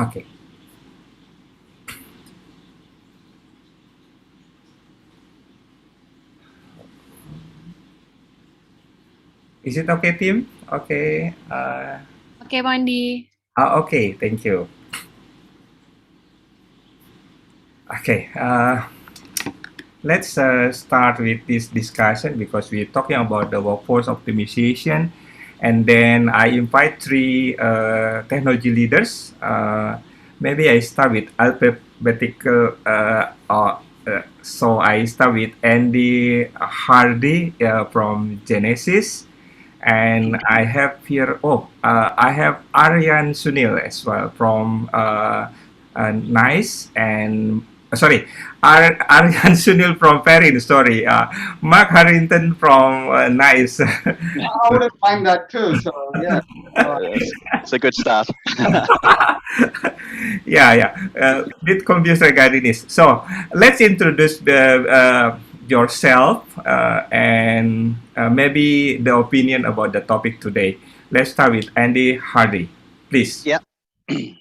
Okay. Is it okay, Tim? Okay. Oke, Mandi. Okay. Thank you. Okay. Let's start with this discussion because we're talking about the workforce optimization, and then I invite three technology leaders. Maybe I start with alphabetical. So I start with Andy Hardy from Genesis, and I have here. I have Aryan Sunil as well from Nice, and sorry, Aryan Sunil from Perin. Sorry, Mark Harrington from Nice. I would have find that too. So yeah. It's a good start. Yeah. Bit confused regarding this. So let's introduce yourself and maybe the opinion about the topic today. Let's start with Andy Hardy, please. Yeah,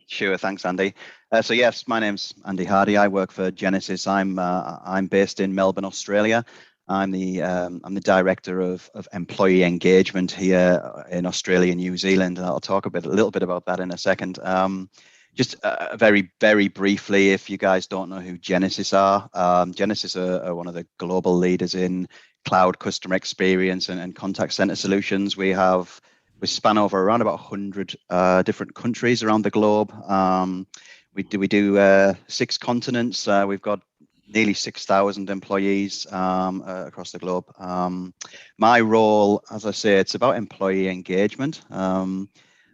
sure. Thanks, Andy. So yes, my name's Andy Hardy. I work for Genesis. I'm based in Melbourne, Australia. I'm the director of employee engagement here in Australia, New Zealand, and I'll talk a little bit about that in a second. Just very, very briefly, if you guys don't know who Genesis are, Genesis are one of the global leaders in cloud customer experience and contact center solutions. We span over around about 100 different countries around the globe. We do 6 continents. We've got nearly 6,000 employees across the globe. My role, as I say, it's about employee engagement.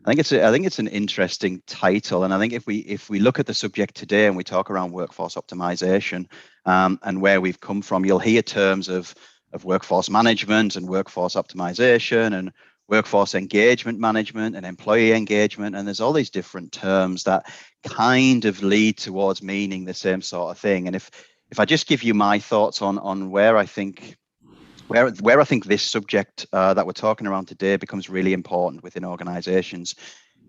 I think it's an interesting title, and I think if we look at the subject today and we talk around workforce optimization and where we've come from, you'll hear terms of workforce management and workforce optimization and workforce engagement management and employee engagement, and there's all these different terms that kind of lead towards meaning the same sort of thing. And if I just give you my thoughts on where I think this subject that we're talking around today becomes really important within organizations,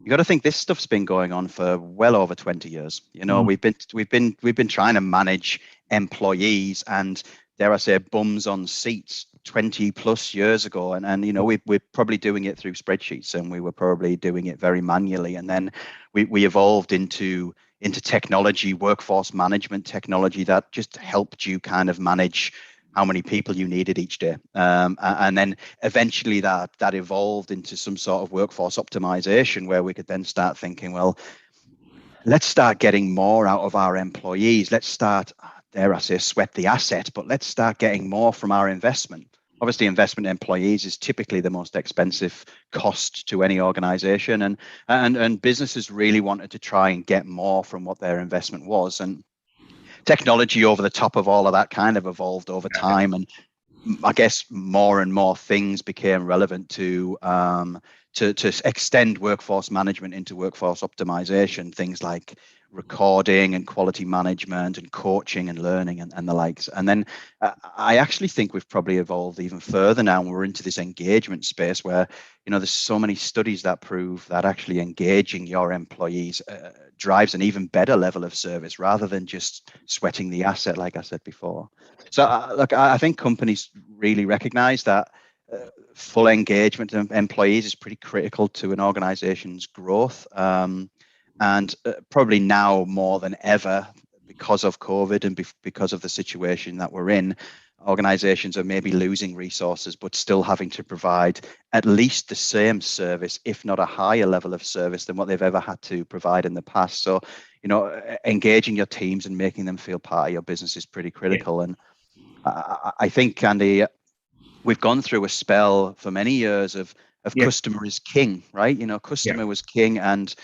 you got to think this stuff's been going on for well over 20 years. We've been trying to manage employees and, dare I say, bums on seats 20 plus years ago, and we're probably doing it through spreadsheets, and we were probably doing it very manually, and then we evolved into technology, workforce management technology that just helped you kind of manage how many people you needed each day. And then eventually that evolved into some sort of workforce optimization where we could then start thinking, well, let's start getting more out of our employees. Let's start, dare I say, sweat the asset, but let's start getting more from our investment. Obviously, investment in employees is typically the most expensive cost to any organization. And businesses really wanted to try and get more from what their investment was. And technology over the top of all of that kind of evolved over time, and I guess more and more things became relevant to extend workforce management into workforce optimization, things like recording and quality management and coaching and learning and the likes. And then I actually think we've probably evolved even further now, and we're into this engagement space where there's so many studies that prove that actually engaging your employees drives an even better level of service rather than just sweating the asset, like I said before. So look, I think companies really recognize that full engagement of employees is pretty critical to an organization's growth. And probably now more than ever, because of COVID and because of the situation that we're in, organizations are maybe losing resources, but still having to provide at least the same service, if not a higher level of service than what they've ever had to provide in the past. So, engaging your teams and making them feel part of your business is pretty critical. And I think, Andy, we've gone through a spell for many years of customer is king, right? Customer was king, and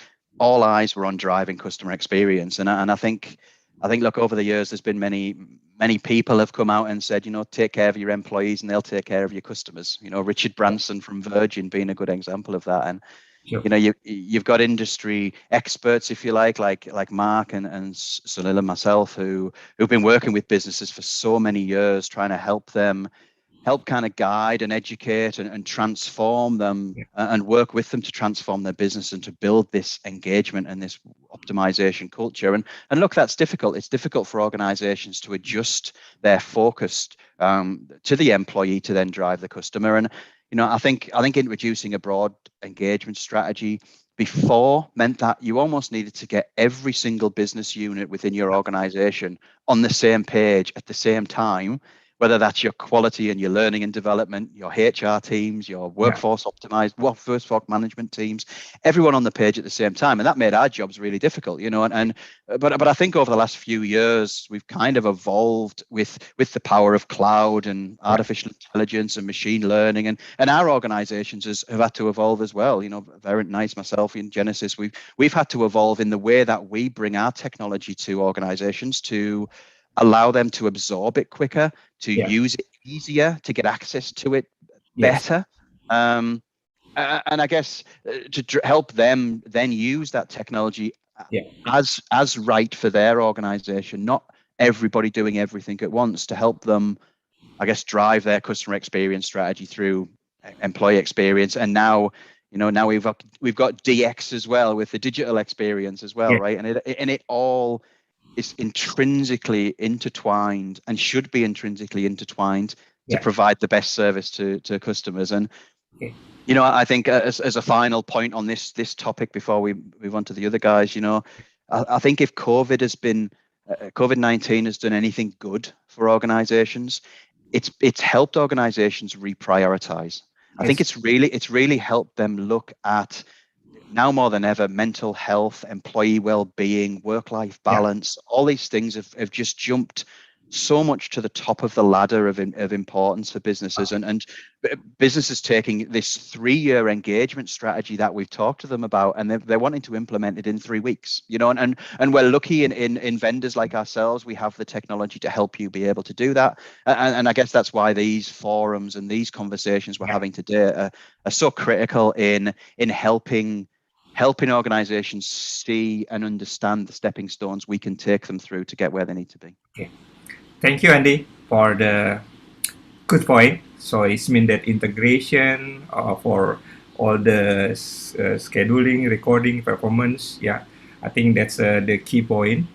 all eyes were on driving customer experience. And I think, look, over the years, there's been many people have come out and said, take care of your employees and they'll take care of your customers. Richard Branson from Virgin being a good example of that. And, you've got industry experts, if you like Mark and Sunil and myself, who've been working with businesses for so many years, trying to help them help kind of guide and educate and transform them and work with them to transform their business and to build this engagement and this optimization culture. And look, that's difficult. It's difficult for organizations to adjust their focus to the employee to then drive the customer. And I think introducing a broad engagement strategy before meant that you almost needed to get every single business unit within your organization on the same page at the same time, whether that's your quality and your learning and development, your HR teams, your workforce workforce management teams, everyone on the page at the same time. And that made our jobs really difficult, but I think over the last few years, we've kind of evolved with the power of cloud and artificial intelligence and machine learning. And our organizations have had to evolve as well. Verint, Nice, myself in Genesis, we've had to evolve in the way that we bring our technology to organizations to allow them to absorb it quicker, to use it easier, to get access to it better. And I guess to help them then use that technology as right for their organization, not everybody doing everything at once, to help them, I guess, drive their customer experience strategy through employee experience. And now we've got DX as well, with the digital experience as well, right? And it all is intrinsically intertwined and should be intrinsically intertwined to provide the best service to customers. And I think as a final point on this topic before we move on to the other guys, I think if COVID-19 has done anything good for organizations, it's helped organizations reprioritize. I think it's really helped them look at, now more than ever, mental health, employee well-being, work-life balance. All these things have just jumped so much to the top of the ladder of importance for businesses, and businesses taking this 3-year engagement strategy that we've talked to them about, and they're wanting to implement it in 3 weeks. And we're lucky in vendors like ourselves. We have the technology to help you be able to do that, and I guess that's why these forums and these conversations we're having today are so critical in helping organizations see and understand the stepping stones we can take them through to get where they need to be. Okay. Thank you, Andy, for the good point. So it means that integration for all the scheduling, recording, performance. I think that's the key point.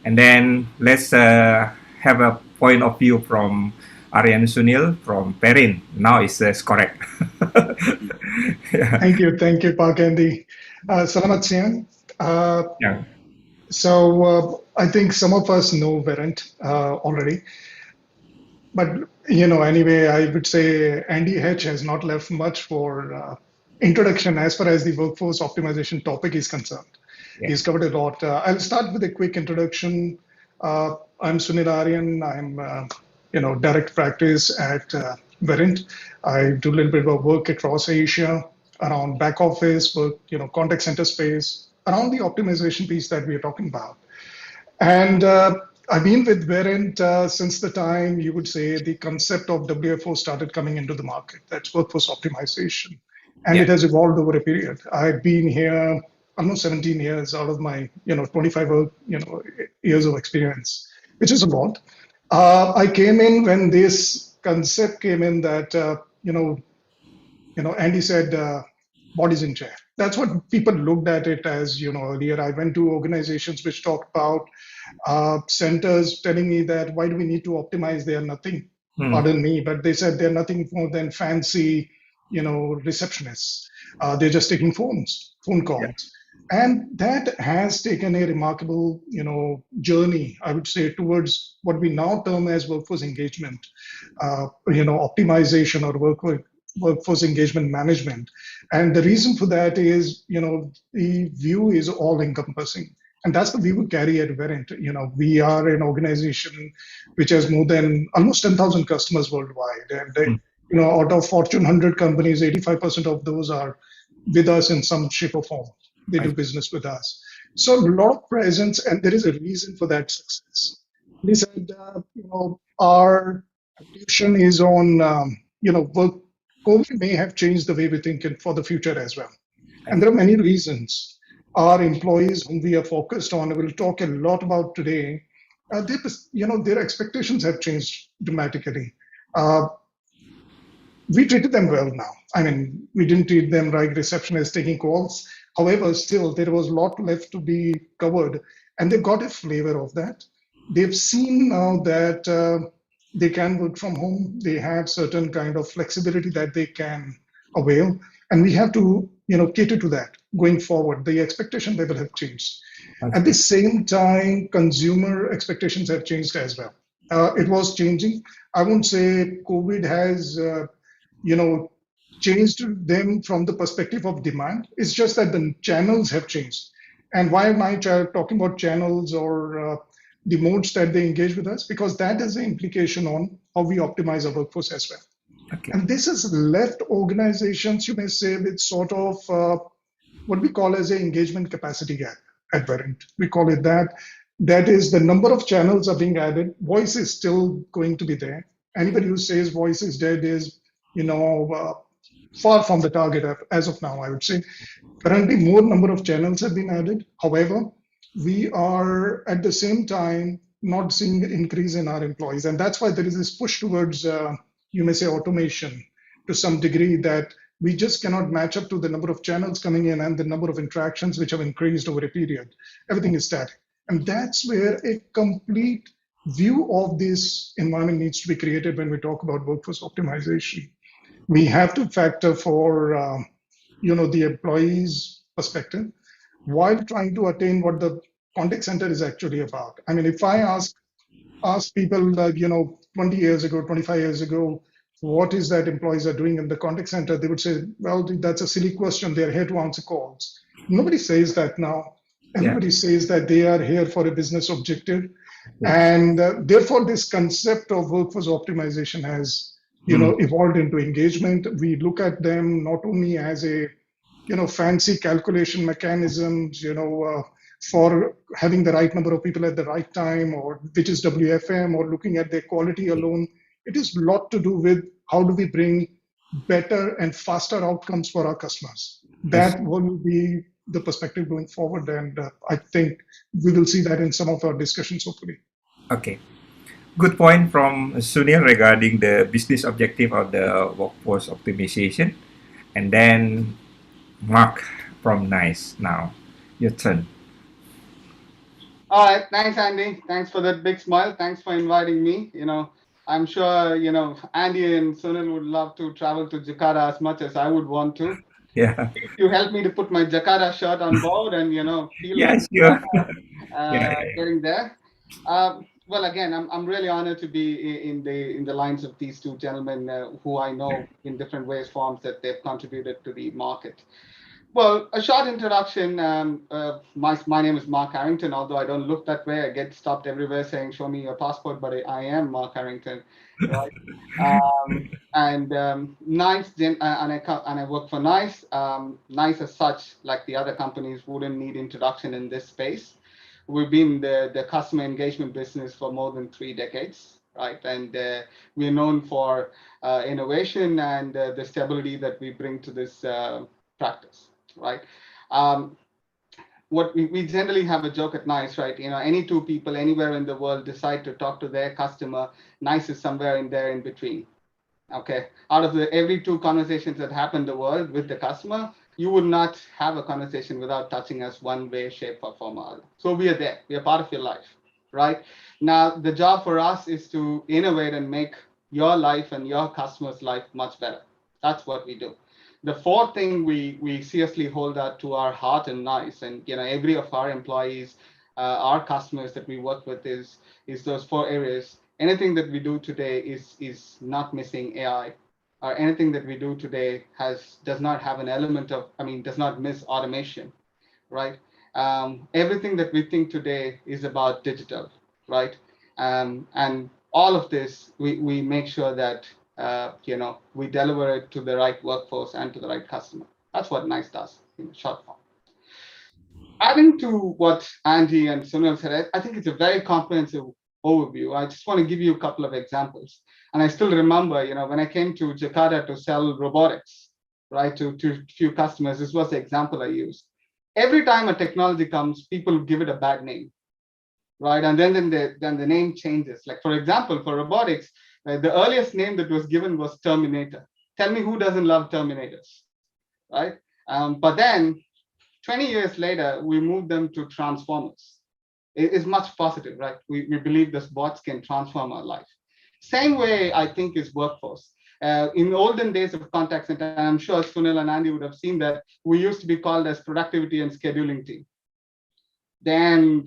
And then let's have a point of view from Aryan Sunil from Perin. Now it's correct. Thank you, Pak Andy. Selamat siang. So I think some of us know Verint already, but anyway, I would say Andy H has not left much for introduction as far as the workforce optimization topic is concerned. He's covered a lot. I'll start with a quick introduction. I'm Sunil Aryan. I'm direct practice at Verint. I do a little bit of work across Asia around back office work, contact center space, around the optimization piece that we are talking about. And I've been with Verint since the time, you would say, the concept of WFO started coming into the market. That's workforce optimization. And it has evolved over a period. I've been here almost 17 years out of my 25 years of experience, which is a lot. I came in when this concept came in that, Andy said, bodies in chair. That's what people looked at it as, earlier. I went to organizations which talked about centers telling me that, why do we need to optimize? They are nothing, pardon me, but they said they're nothing more than fancy, receptionists. They're just taking phone calls. And that has taken a remarkable, journey, I would say, towards what we now term as workforce engagement, optimization or workforce engagement management. And the reason for that is, the view is all encompassing. And that's the view we carry at Verint. We are an organization which has more than almost 10,000 customers worldwide. And, out of Fortune 100 companies, 85% of those are with us in some shape or form. They do business with us. So a lot of presence, and there is a reason for that success. He said, our attention is on, work. COVID may have changed the way we think for the future as well. And there are many reasons. Our employees whom we are focused on, we'll talk a lot about today, their expectations have changed dramatically. we treated them well now. I mean, we didn't treat them like receptionists taking calls. However, still there was a lot left to be covered, and they got a flavor of that. They've seen now that they can work from home. They have certain kind of flexibility that they can avail, and we have to, cater to that going forward. The expectation level have changed. At the same time, consumer expectations have changed as well. It was changing. I won't say COVID has, changed them from the perspective of demand. It's just that the channels have changed. And why am I talking about channels or the modes that they engage with us? Because that is the implication on how we optimize our workforce as well. Okay. And this has left organizations, you may say, with sort of what we call as an engagement capacity gap at Verint. We call it that. That is, the number of channels are being added. Voice is still going to be there. Anybody who says voice is dead is, far from the target as of now, I would say. Currently, more number of channels have been added. However, we are at the same time not seeing an increase in our employees. And that's why there is this push towards, you may say, automation to some degree, that we just cannot match up to the number of channels coming in and the number of interactions which have increased over a period. Everything is static. And that's where a complete view of this environment needs to be created when we talk about workforce optimization. We have to factor for, the employee's perspective while trying to attain what the contact center is actually about. I mean, if I ask people, 20 years ago, 25 years ago, what is that employees are doing in the contact center, they would say, well, that's a silly question. They're here to answer calls. Nobody says that now. Everybody says that they are here for a business objective. And therefore, this concept of workforce optimization has, evolved into engagement. We look at them not only as a, fancy calculation mechanisms, for having the right number of people at the right time, or which is WFM, or looking at their quality alone. It is a lot to do with how do we bring better and faster outcomes for our customers. That will be the perspective going forward, and I think we will see that in some of our discussions, hopefully. Okay. Good point from Sunil regarding the business objective of the workforce optimization. And then Mark from NICE now. Your turn. All right, thanks, Andy. Thanks for that big smile. Thanks for inviting me. I'm sure, Andy and Sunil would love to travel to Jakarta as much as I would want to. Yeah. You help me to put my Jakarta shirt on board and, feel Yes, sure. getting there. Well, again, I'm really honored to be in the lines of these two gentlemen who I know in different ways, forms that they've contributed to the market. Well, a short introduction. My name is Mark Harrington, although I don't look that way. I get stopped everywhere saying, show me your passport, but I am Mark Harrington, right? NICE, and I work for NICE. NICE as such, like the other companies, wouldn't need introduction in this space. We've been the customer engagement business for more than 3 decades, right? And we're known for innovation and the stability that we bring to this practice. Right. What we generally have a joke at NICE, right? Any two people anywhere in the world decide to talk to their customer, NICE is somewhere in there in between. Okay. Out of every 2 conversations that happen in the world with the customer, you would not have a conversation without touching us one way, shape, or form or other. So we are there. We are part of your life, right? Now, the job for us is to innovate and make your life and your customer's life much better. That's what we do. The 4th thing we seriously hold out to our heart and NICE, and every of our employees, our customers that we work with is those 4 areas. Anything that we do today is not missing AI, or anything that we do today does not have an element of, does not miss automation, right? Everything that we think today is about digital, right? And all of this, we make sure that we deliver it to the right workforce and to the right customer. That's what NICE does in short form. Adding to what Andy and Sunil said, I think it's a very comprehensive overview. I just want to give you a couple of examples. And I still remember, when I came to Jakarta to sell robotics, right, to few customers, this was the example I used. Every time a technology comes, people give it a bad name, right? And then the name changes. Like, for example, for robotics, the earliest name that was given was Terminator. Tell me who doesn't love Terminators, right? But then 20 years later, we moved them to Transformers. It is much positive, right? We believe this bots can transform our life. Same way, I think, is workforce. In olden days of contact center, and I'm sure Sunil and Andy would have seen that, we used to be called as productivity and scheduling team. Then,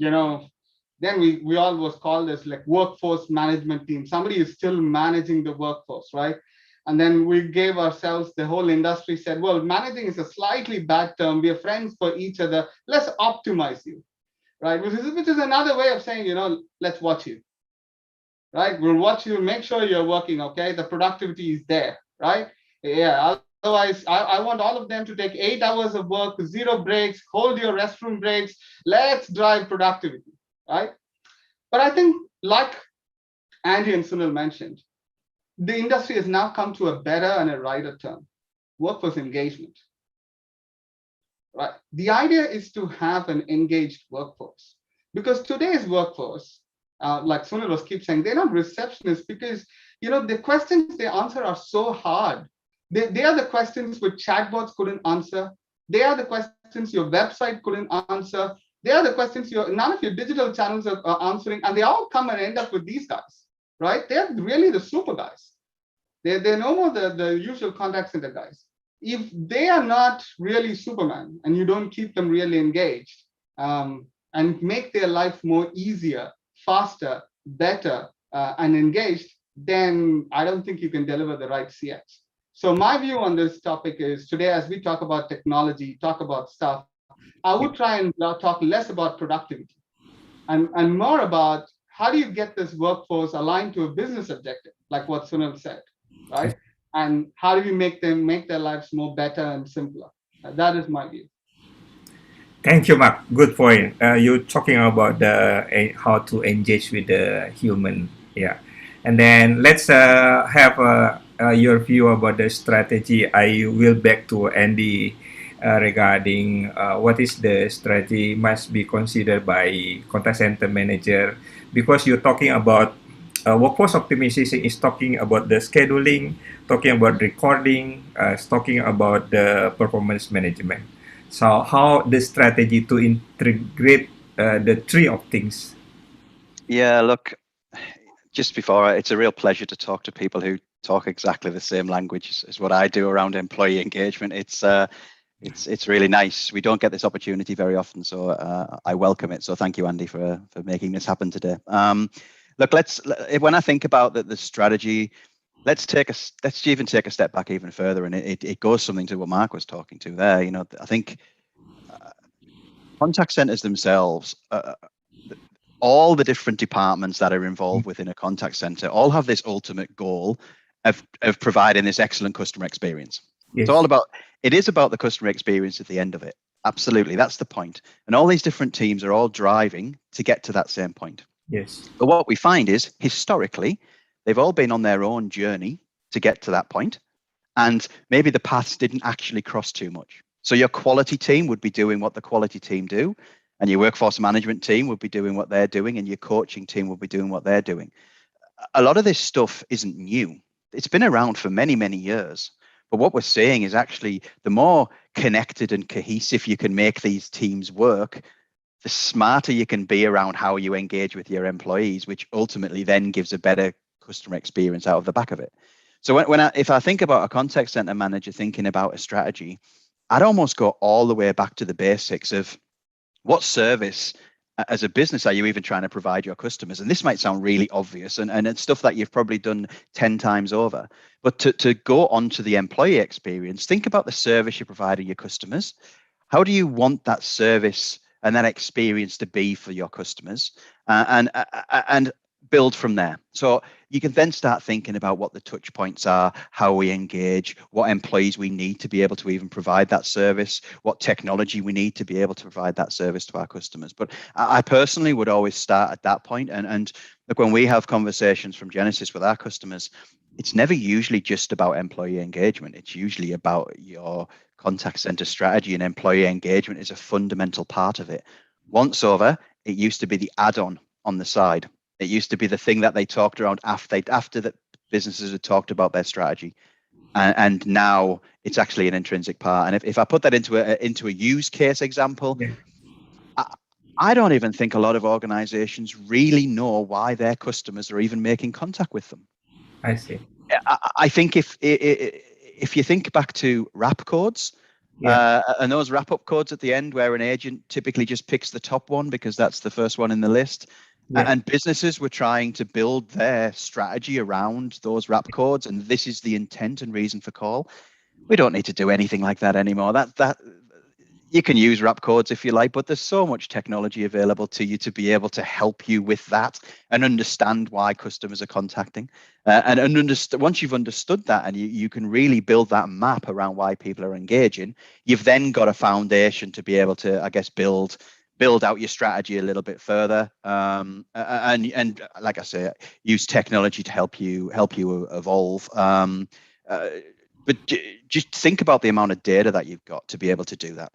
then we all was called as like workforce management team. Somebody is still managing the workforce, right? And then we gave ourselves, the whole industry said, well, managing is a slightly bad term. We are friends for each other. Let's optimize you, right? Which is another way of saying, let's watch you, right? We'll watch you, make sure you're working, okay? The productivity is there, right? Yeah, otherwise, I want all of them to take 8 hours of work, 0 breaks, hold your restroom breaks. Let's drive productivity, right? But I think, like Andy and Sunil mentioned, the industry has now come to a better and a righter term, workforce engagement, right? The idea is to have an engaged workforce, because today's workforce, like Sunil was keep saying, they're not receptionists, because the questions they answer are so hard. They are the questions which chatbots couldn't answer. They are the questions your website couldn't answer. They are the questions none of your digital channels are answering, and they all come and end up with these guys, right? They're really the super guys. They're no more the usual contact center guys. If they are not really Superman and you don't keep them really engaged, and make their life more easier, faster, better, and engaged, then I don't think you can deliver the right CX. So my view on this topic is, today, as we talk about technology, talk about stuff, I would try and talk less about productivity and more about how do you get this workforce aligned to a business objective, like what Sunil said, right? And how do we make their lives more better and simpler? That is my view. Thank you, Mark. Good point. You're talking about how to engage with the human. Yeah. And then let's have your view about the strategy. I will back to Andy regarding what is the strategy must be considered by contact center manager, because you're talking about workforce optimization is talking about the scheduling, talking about recording, talking about the performance management. So how the strategy to integrate the three of things? Yeah, look, just before, it's a real pleasure to talk to people who talk exactly the same language as what I do around employee engagement. It's really nice. We don't get this opportunity very often, so I welcome it. So thank you, Andy, for making this happen today. Look, when I think about the strategy, let's even take a step back even further, and it goes something to what Mark was talking to there. I think contact centers themselves, all the different departments that are involved within a contact center, all have this ultimate goal of providing this excellent customer experience. Yes. It is about the customer experience at the end of it. Absolutely, that's the point. And all these different teams are all driving to get to that same point. Yes. But what we find is, historically, they've all been on their own journey to get to that point, and maybe the paths didn't actually cross too much. So your quality team would be doing what the quality team do, and your workforce management team would be doing what they're doing, and your coaching team would be doing what they're doing. A lot of this stuff isn't new. It's been around for many, many years. But what we're seeing is actually the more connected and cohesive you can make these teams work, the smarter you can be around how you engage with your employees, which ultimately then gives a better customer experience out of the back of it. So if I think about a contact center manager thinking about a strategy, I'd almost go all the way back to the basics of what service as a business are you even trying to provide your customers? And this might sound really obvious and it's stuff that you've probably done 10 times over. But to go on to the employee experience, think about the service you're providing your customers. How do you want that service and that experience to be for your customers, and build from there? So you can then start thinking about what the touch points are, how we engage, what employees we need to be able to even provide that service, what technology we need to be able to provide that service to our customers. But I personally would always start at that point. And look, when we have conversations from Genesys with our customers, it's never usually just about employee engagement. It's usually about your contact center strategy, and employee engagement is a fundamental part of it. Once over, it used to be the add-on on the side. It used to be the thing that they talked around after the businesses had talked about their strategy. and now it's actually an intrinsic part. And if I put that into a use case example, Yeah. I don't even think a lot of organizations really know why their customers are even making contact with them. I see. I think if you think back to wrap codes, and those wrap up codes at the end where an agent typically just picks the top one because that's the first one in the list, and businesses were trying to build their strategy around those wrap codes, and this is the intent and reason for call. We don't need to do anything like that anymore. That you can use wrap codes if you like, but there's so much technology available to you to be able to help you with that and understand why customers are contacting. And once you've understood that and you can really build that map around why people are engaging, you've then got a foundation to be able to, I guess, build out your strategy a little bit further. And like I say, use technology to help you evolve. But just think about the amount of data that you've got to be able to do that.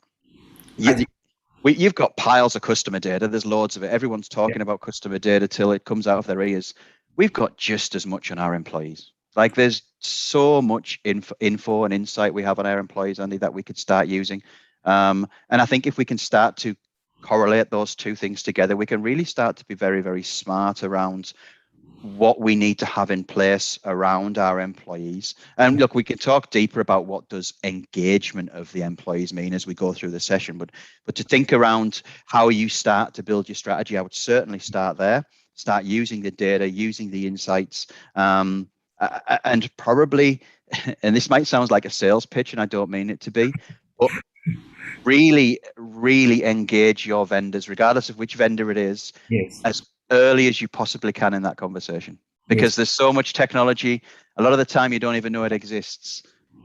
You've got piles of customer data. There's loads of it. Everyone's talking about customer data till it comes out of their ears. We've got just as much on our employees. Like there's so much info and insight we have on our employees, Andy, that we could start using. And I think if we can start to correlate those two things together, we can really start to be very, very smart around what we need to have in place around our employees. And look, we can talk deeper about what does engagement of the employees mean as we go through the session, but to think around how you start to build your strategy, I would certainly start there, start using the data, using the insights, and probably, and this might sound like a sales pitch and I don't mean it to be, but really, really engage your vendors, regardless of which vendor it is, as early as you possibly can in that conversation, because there's so much technology. A lot of the time you don't even know it exists.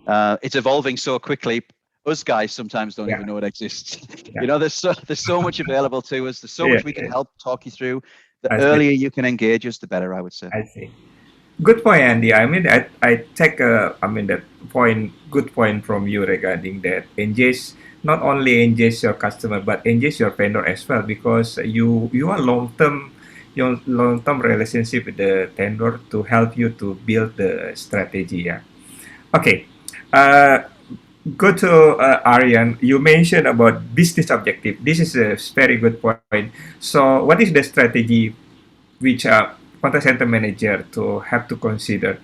It's evolving so quickly. Us guys sometimes don't even know it exists. You know, there's so much available to us. There's so much we can help talk you through. The earlier you can engage us, the better, I would say. I see. Good point, Andy. I mean, I take that point, good point from you regarding that. Not only engage your customer, but engage your vendor as well, because you are your long-term relationship with the vendor to help you to build the strategy. Yeah. Okay. Go to Aryan. You mentioned about business objective. This is a very good point. So, what is the strategy which contact center manager to have to consider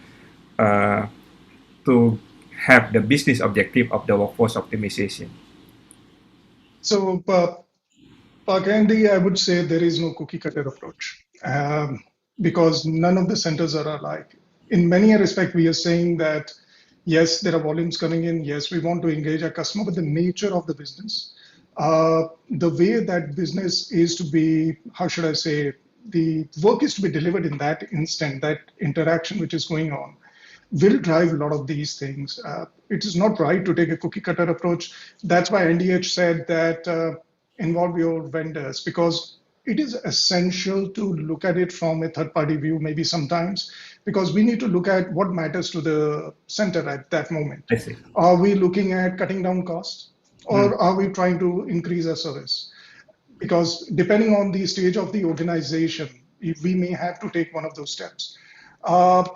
to have the business objective of the workforce optimization? So, Andy, I would say there is no cookie cutter approach because none of the centers are alike. In many respects, we are saying that, yes, there are volumes coming in. Yes, we want to engage our customer, but the nature of the business, the way that business is to be, how should I say, the work is to be delivered in that instant, that interaction which is going on, will drive a lot of these things. It is not right to take a cookie cutter approach. That's why NDH said that involve your vendors, because it is essential to look at it from a third party view, maybe sometimes, because we need to look at what matters to the center at that moment. I see. Are we looking at cutting down costs, or are we trying to increase our service? Because depending on the stage of the organization, we may have to take one of those steps.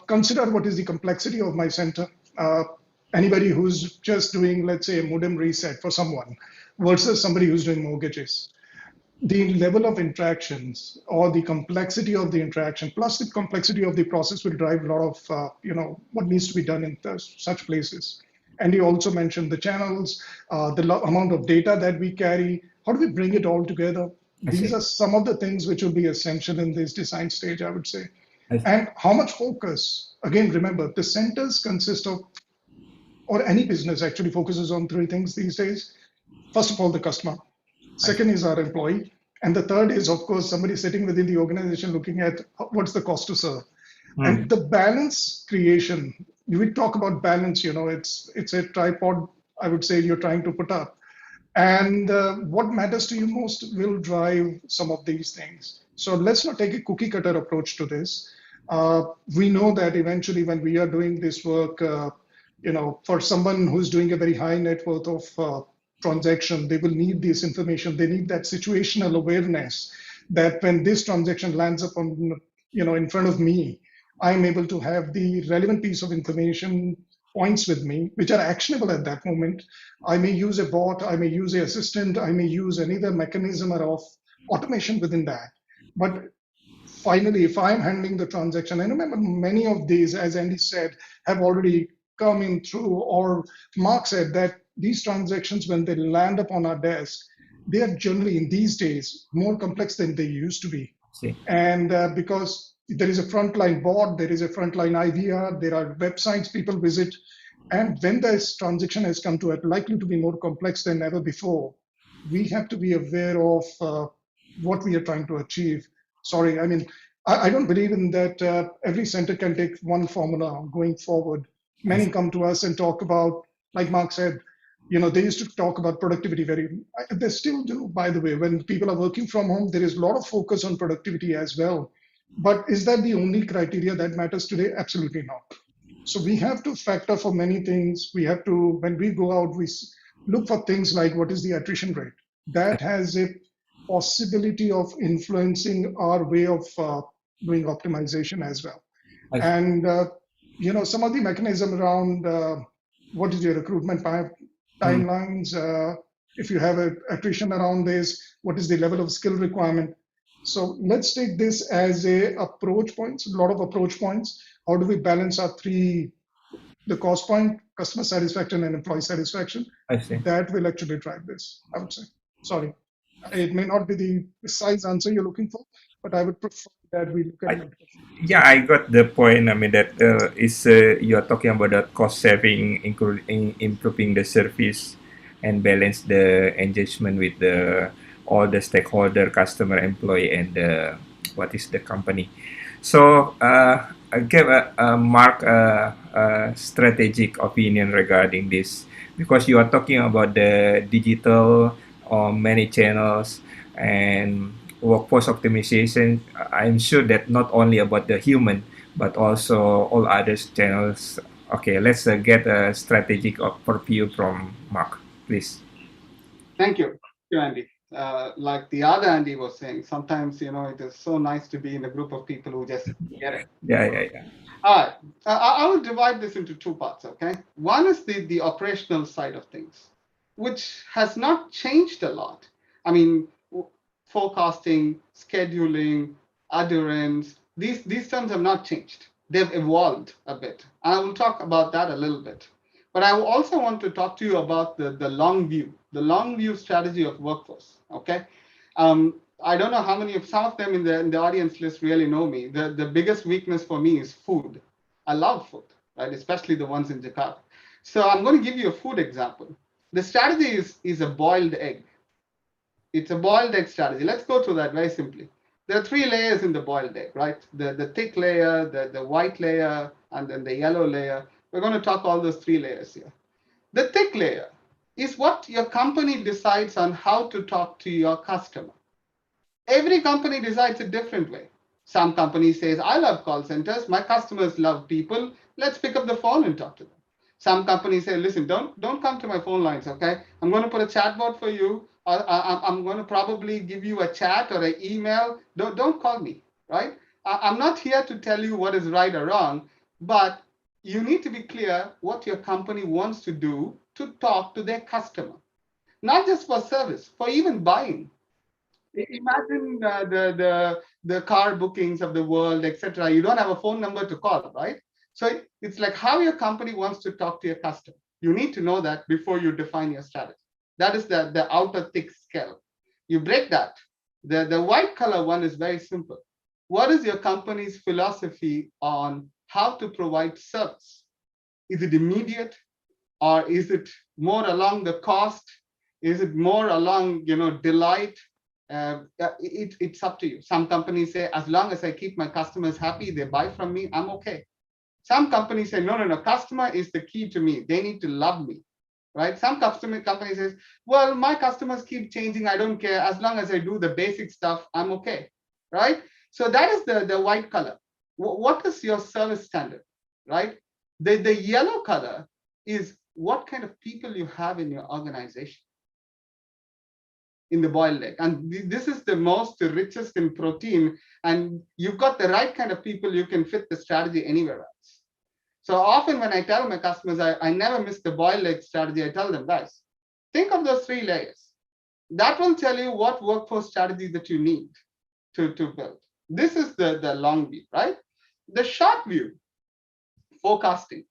Consider what is the complexity of my center. Anybody who's just doing, let's say, a modem reset for someone versus somebody who's doing mortgages. The level of interactions or the complexity of the interaction plus the complexity of the process will drive a lot of, what needs to be done in such places. And you also mentioned the channels, the amount of data that we carry. How do we bring it all together? These are some of the things which will be essential in this design stage, I would say. And how much focus? Again, remember, the centers consist of, or any business actually focuses on three things these days. First of all, the customer. Second is our employee. And the third is, of course, somebody sitting within the organization looking at what's the cost to serve. And the balance creation, we talk about balance, it's a tripod, I would say, you're trying to put up. And what matters to you most will drive some of these things. So let's not take a cookie cutter approach to this. We know that eventually when we are doing this work, for someone who's doing a very high net worth of transaction, they will need this information. They need that situational awareness that when this transaction lands up on, in front of me, I'm able to have the relevant piece of information points with me, which are actionable at that moment. I may use a bot, I may use an assistant, I may use any other mechanism of automation within that. But finally, if I'm handling the transaction, and remember many of these, as Andy said, have already come in through, or Mark said that these transactions, when they land upon our desk, they are generally in these days more complex than they used to be. See. And because there is a frontline bot, there is a frontline IVR, there are websites people visit. And when this transaction has come to it, likely to be more complex than ever before, we have to be aware of what we are trying to achieve. Sorry, I mean, I don't believe in that every center can take one formula going forward. Many come to us and talk about, like Mark said, they used to talk about productivity they still do, by the way. When people are working from home, there is a lot of focus on productivity as well. But is that the only criteria that matters today? Absolutely not. So we have to factor for many things. We have to, when we go out, we look for things like what is the attrition rate. That has a possibility of influencing our way of doing optimization as well. And, some of the mechanism around what is your recruitment timelines, if you have an attrition around this, what is the level of skill requirement? So let's take this as a approach points, a lot of approach points. How do we balance our the cost point, customer satisfaction and employee satisfaction? I see. That will actually drive this, I would say. Sorry. It may not be the precise answer you're looking for, but I would prefer that we look at it. Yeah, I got the point. I mean, that you are talking about the cost saving, including improving the service and balance the engagement with all the stakeholder, customer, employee, and what is the company. So I gave Mark a strategic opinion regarding this, because you are talking about the digital or many channels and workforce optimization. I'm sure that not only about the human, but also all other channels. Okay, let's get a strategic overview from Mark, please. Thank you, Andy. Like the other Andy was saying, sometimes, it is so nice to be in a group of people who just get it. Yeah. All right. I will divide this into two parts, okay? One is the operational side of things, which has not changed a lot. I mean, forecasting, scheduling, adherence, these terms have not changed. They've evolved a bit. And I will talk about that a little bit. But I also want to talk to you about the long view strategy of workforce, okay? I don't know how many of some of them in the audience list really know me. The biggest weakness for me is food. I love food, right? Especially the ones in Jakarta. So I'm going to give you a food example. The strategy is a boiled egg. It's a boiled egg strategy. Let's go through that very simply. There are three layers in the boiled egg, right? The thick layer, the white layer, and then the yellow layer. We're going to talk all those three layers here. The thick layer is what your company decides on how to talk to your customer. Every company decides a different way. Some companies say, I love call centers. My customers love people. Let's pick up the phone and talk to them. Some companies say, listen, don't come to my phone lines, okay? I'm going to put a chatbot for you. I'm going to probably give you a chat or an email. Don't call me, right? I'm not here to tell you what is right or wrong, but you need to be clear what your company wants to do to talk to their customer, not just for service, for even buying. Imagine the car bookings of the world, etc. You don't have a phone number to call, right? So it's like how your company wants to talk to your customer. You need to know that before you define your strategy. That is the outer thick scale. You break that. The white color one is very simple. What is your company's philosophy on how to provide service? Is it immediate, or is it more along the cost? Is it more along, delight? It's up to you. Some companies say, as long as I keep my customers happy, they buy from me, I'm okay. Some companies say, no, customer is the key to me. They need to love me, right? Some companies say, well, my customers keep changing. I don't care. As long as I do the basic stuff, I'm okay, right? So that is the white color. What is your service standard, right? The yellow color is what kind of people you have in your organization. In the boiled egg, and this is the most richest in protein, and you've got the right kind of people, you can fit the strategy anywhere else. So often when I tell my customers, I never miss the boiled egg strategy. I tell them, guys, think of those 3 layers. That will tell you what workforce strategy that you need to build. This is the long view, right? The short view, forecasting.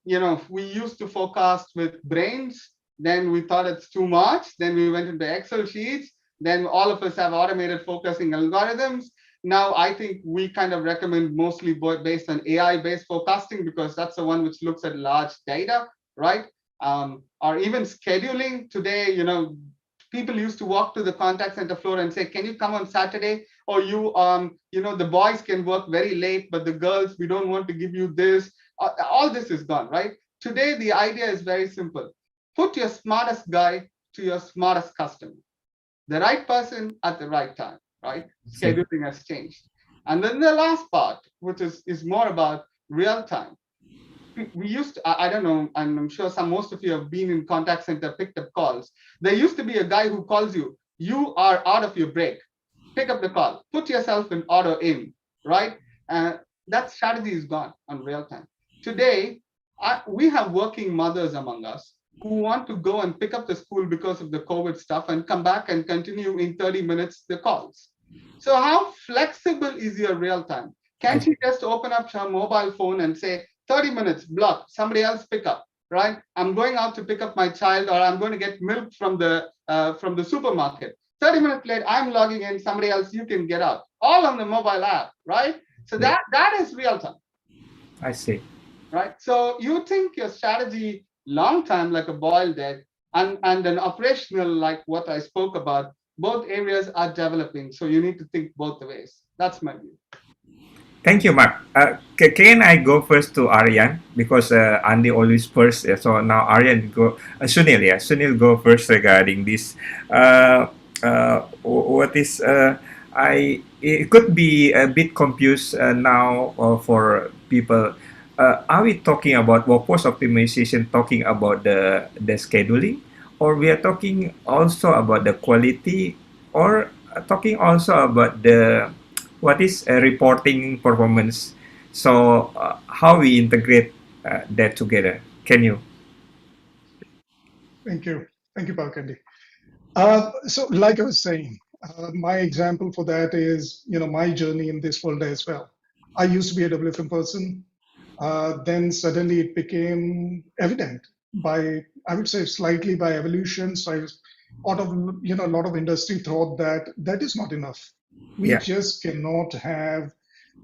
We used to forecast with brains, then we thought it's too much, then we went into Excel sheets, then all of us have automated forecasting algorithms. Now I think we kind of recommend mostly based on AI-based forecasting, because that's the one which looks at large data, right? Or even scheduling. Today, people used to walk to the contact center floor and say, can you come on Saturday? Or the boys can work very late, but the girls, we don't want to give you this. All this is gone, right? Today, the idea is very simple. Put your smartest guy to your smartest customer, the right person at the right time, right? Scheduling has changed. And then the last part, which is more about real time. We used to, I don't know, I'm sure most of you have been in contact center, picked up calls. There used to be a guy who calls you, you are out of your break. Pick up the call, put yourself in auto in, right? That strategy is gone on real time. Today, we have working mothers among us who want to go and pick up the school because of the COVID stuff and come back and continue in 30 minutes the calls. So how flexible is your real time? Can't you just open up your mobile phone and say, 30 minutes block, somebody else pick up, right? I'm going out to pick up my child, or I'm going to get milk from the supermarket. 30 minutes late, I'm logging in, somebody else, you can get out. All on the mobile app, right? So that is real time. I see. Right. So you think your strategy long time like a boiled egg, and an operational like what I spoke about, both areas are developing. So you need to think both the ways. That's my view. Thank you, Mark. Can I go first to Aryan, because Andy always first. So now Aryan go. Sunil, Sunil go first regarding this. What is it could be a bit confused now for people. Are we talking about workforce optimization, talking about the scheduling, or we are talking also about the quality, or talking also about the what is reporting performance? So how we integrate that together? Can you? Thank you, Palkandi. So, like I was saying, my example for that is my journey in this world as well. I used to be a WFM person. Then suddenly it became evident by, I would say, slightly by evolution. So I was out of a lot of industry thought that is not enough. We just cannot have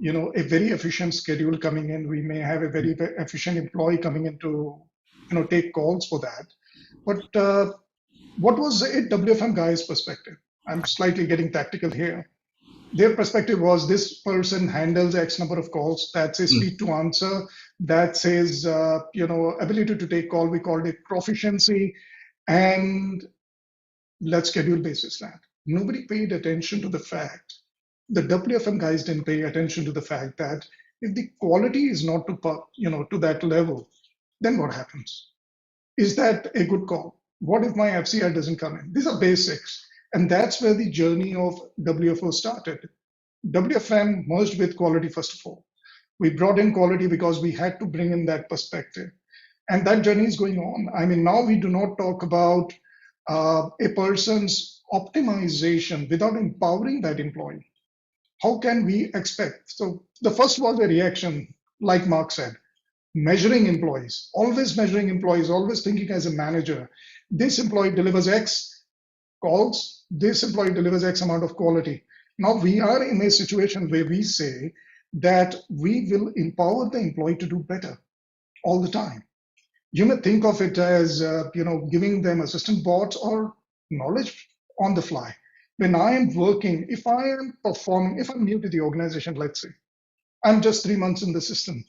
a very efficient schedule coming in. We may have a very efficient employee coming in to take calls for that. But what was a WFM guy's perspective? I'm slightly getting tactical here. Their perspective was this person handles X number of calls. That's his speed to answer. That's his ability to take call. We called it proficiency, and let's schedule basis that. Nobody paid attention to the fact. The WFM guys didn't pay attention to the fact that if the quality is not to that level, then what happens? Is that a good call? What if my FCR doesn't come in? These are basics. And that's where the journey of WFO started. WFM merged with quality first of all. We brought in quality because we had to bring in that perspective. And that journey is going on. I mean, now we do not talk about a person's optimization without empowering that employee. How can we expect? So the first was a reaction, like Mark said, measuring employees, always thinking as a manager. This employee delivers X calls, this employee delivers X amount of quality. Now we are in a situation where we say that we will empower the employee to do better all the time. You may think of it as giving them assistant bots or knowledge on the fly. When I am working, if I am performing, if I'm new to the organization, let's say, I'm just 3 months in the system,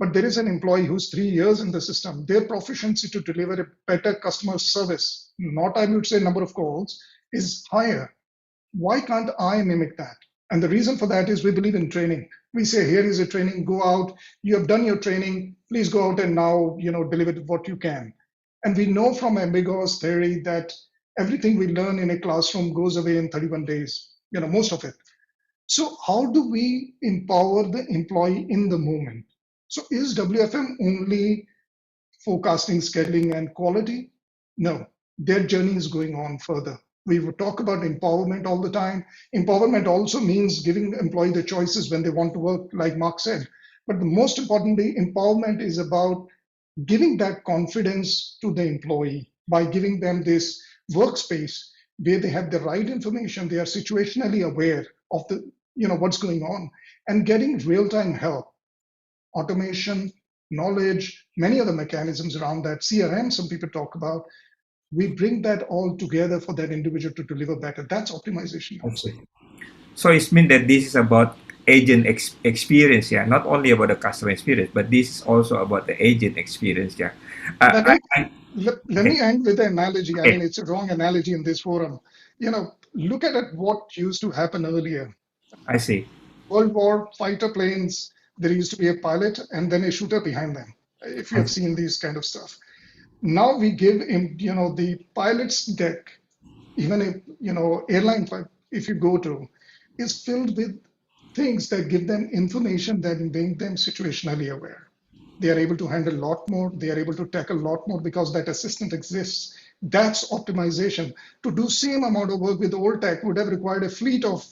but there is an employee who's 3 years in the system, their proficiency to deliver a better customer service, not I would say number of calls, is higher. Why can't I mimic that? And the reason for that is we believe in training. We say, here is a training, go out, you have done your training, please go out and now, deliver what you can. And we know from Ambiguous theory that everything we learn in a classroom goes away in 31 days, most of it. So how do we empower the employee in the moment? So is WFM only forecasting, scheduling, and quality? No, their journey is going on further. We would talk about empowerment all the time. Empowerment also means giving employee the choices when they want to work, like Mark said. But the most importantly, empowerment is about giving that confidence to the employee by giving them this workspace where they have the right information, they are situationally aware of the what's going on, and getting real-time help, automation, knowledge, many other mechanisms around that. CRM, some people talk about. We bring that all together for that individual to deliver better. That's optimization. I see. So it means that this is about agent experience, yeah, not only about the customer experience, but this is also about the agent experience, yeah. Let Okay, me end with an analogy. I okay, mean, it's a wrong analogy in this forum. Look at it, what used to happen earlier. I see. World War fighter planes, there used to be a pilot and then a shooter behind them, if you I have see. seen these kind of stuff. Now we give him, the pilot's deck, even if, airline flight, if you go to, is filled with things that give them information that make them situationally aware. They are able to handle a lot more. They are able to tackle a lot more because that assistant exists. That's optimization. To do same amount of work with old tech would have required a fleet of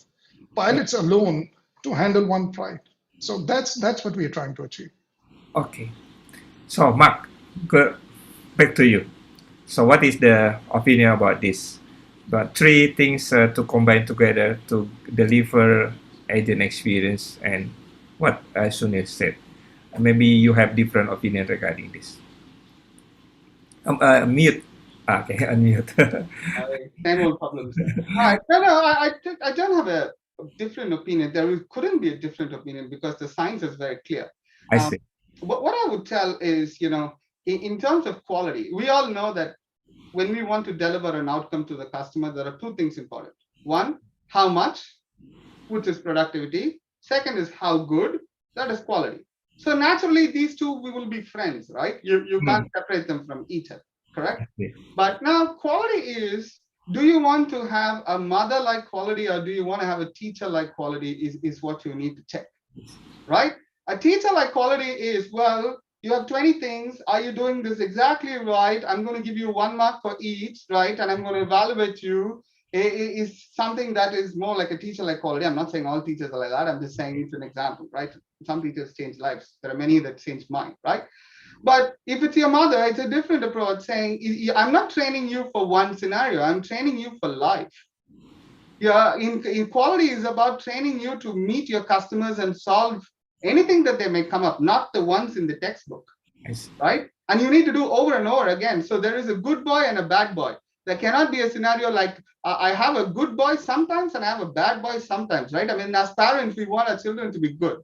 pilots alone to handle one flight. So that's what we are trying to achieve. Okay. So Mark, go back to you. So what is the opinion about this? But three things to combine together to deliver agent experience and what Sunil said. Maybe you have different opinion regarding this. Mute. Okay, unmute. Same old problems. I don't have a different opinion. Couldn't be a different opinion because the science is very clear. I see. But what I would tell is, in terms of quality, we all know that when we want to deliver an outcome to the customer, there are two things important. One, how much, which is productivity. Second is how good, that is quality. So naturally, these two, we will be friends, right? You can't separate them from each other, correct? But now quality is, do you want to have a mother-like quality or do you want to have a teacher-like quality is what you need to check, right? A teacher-like quality is, well, you have 20 things. Are you doing this exactly right? I'm going to give you 1 mark for each, right? And I'm going to evaluate you. Is something that is more like a teacher-like quality. I'm not saying all teachers are like that. I'm just saying it's an example, right? Some teachers change lives. There are many that change mine, right? But if it's your mother, it's a different approach, saying, I'm not training you for one scenario. I'm training you for life. Yeah, in quality is about training you to meet your customers and solve anything that they may come up, not the ones in the textbook, right? And you need to do over and over again. So there is a good boy and a bad boy. There cannot be a scenario like I have a good boy sometimes and I have a bad boy sometimes, right? I mean, as parents, we want our children to be good.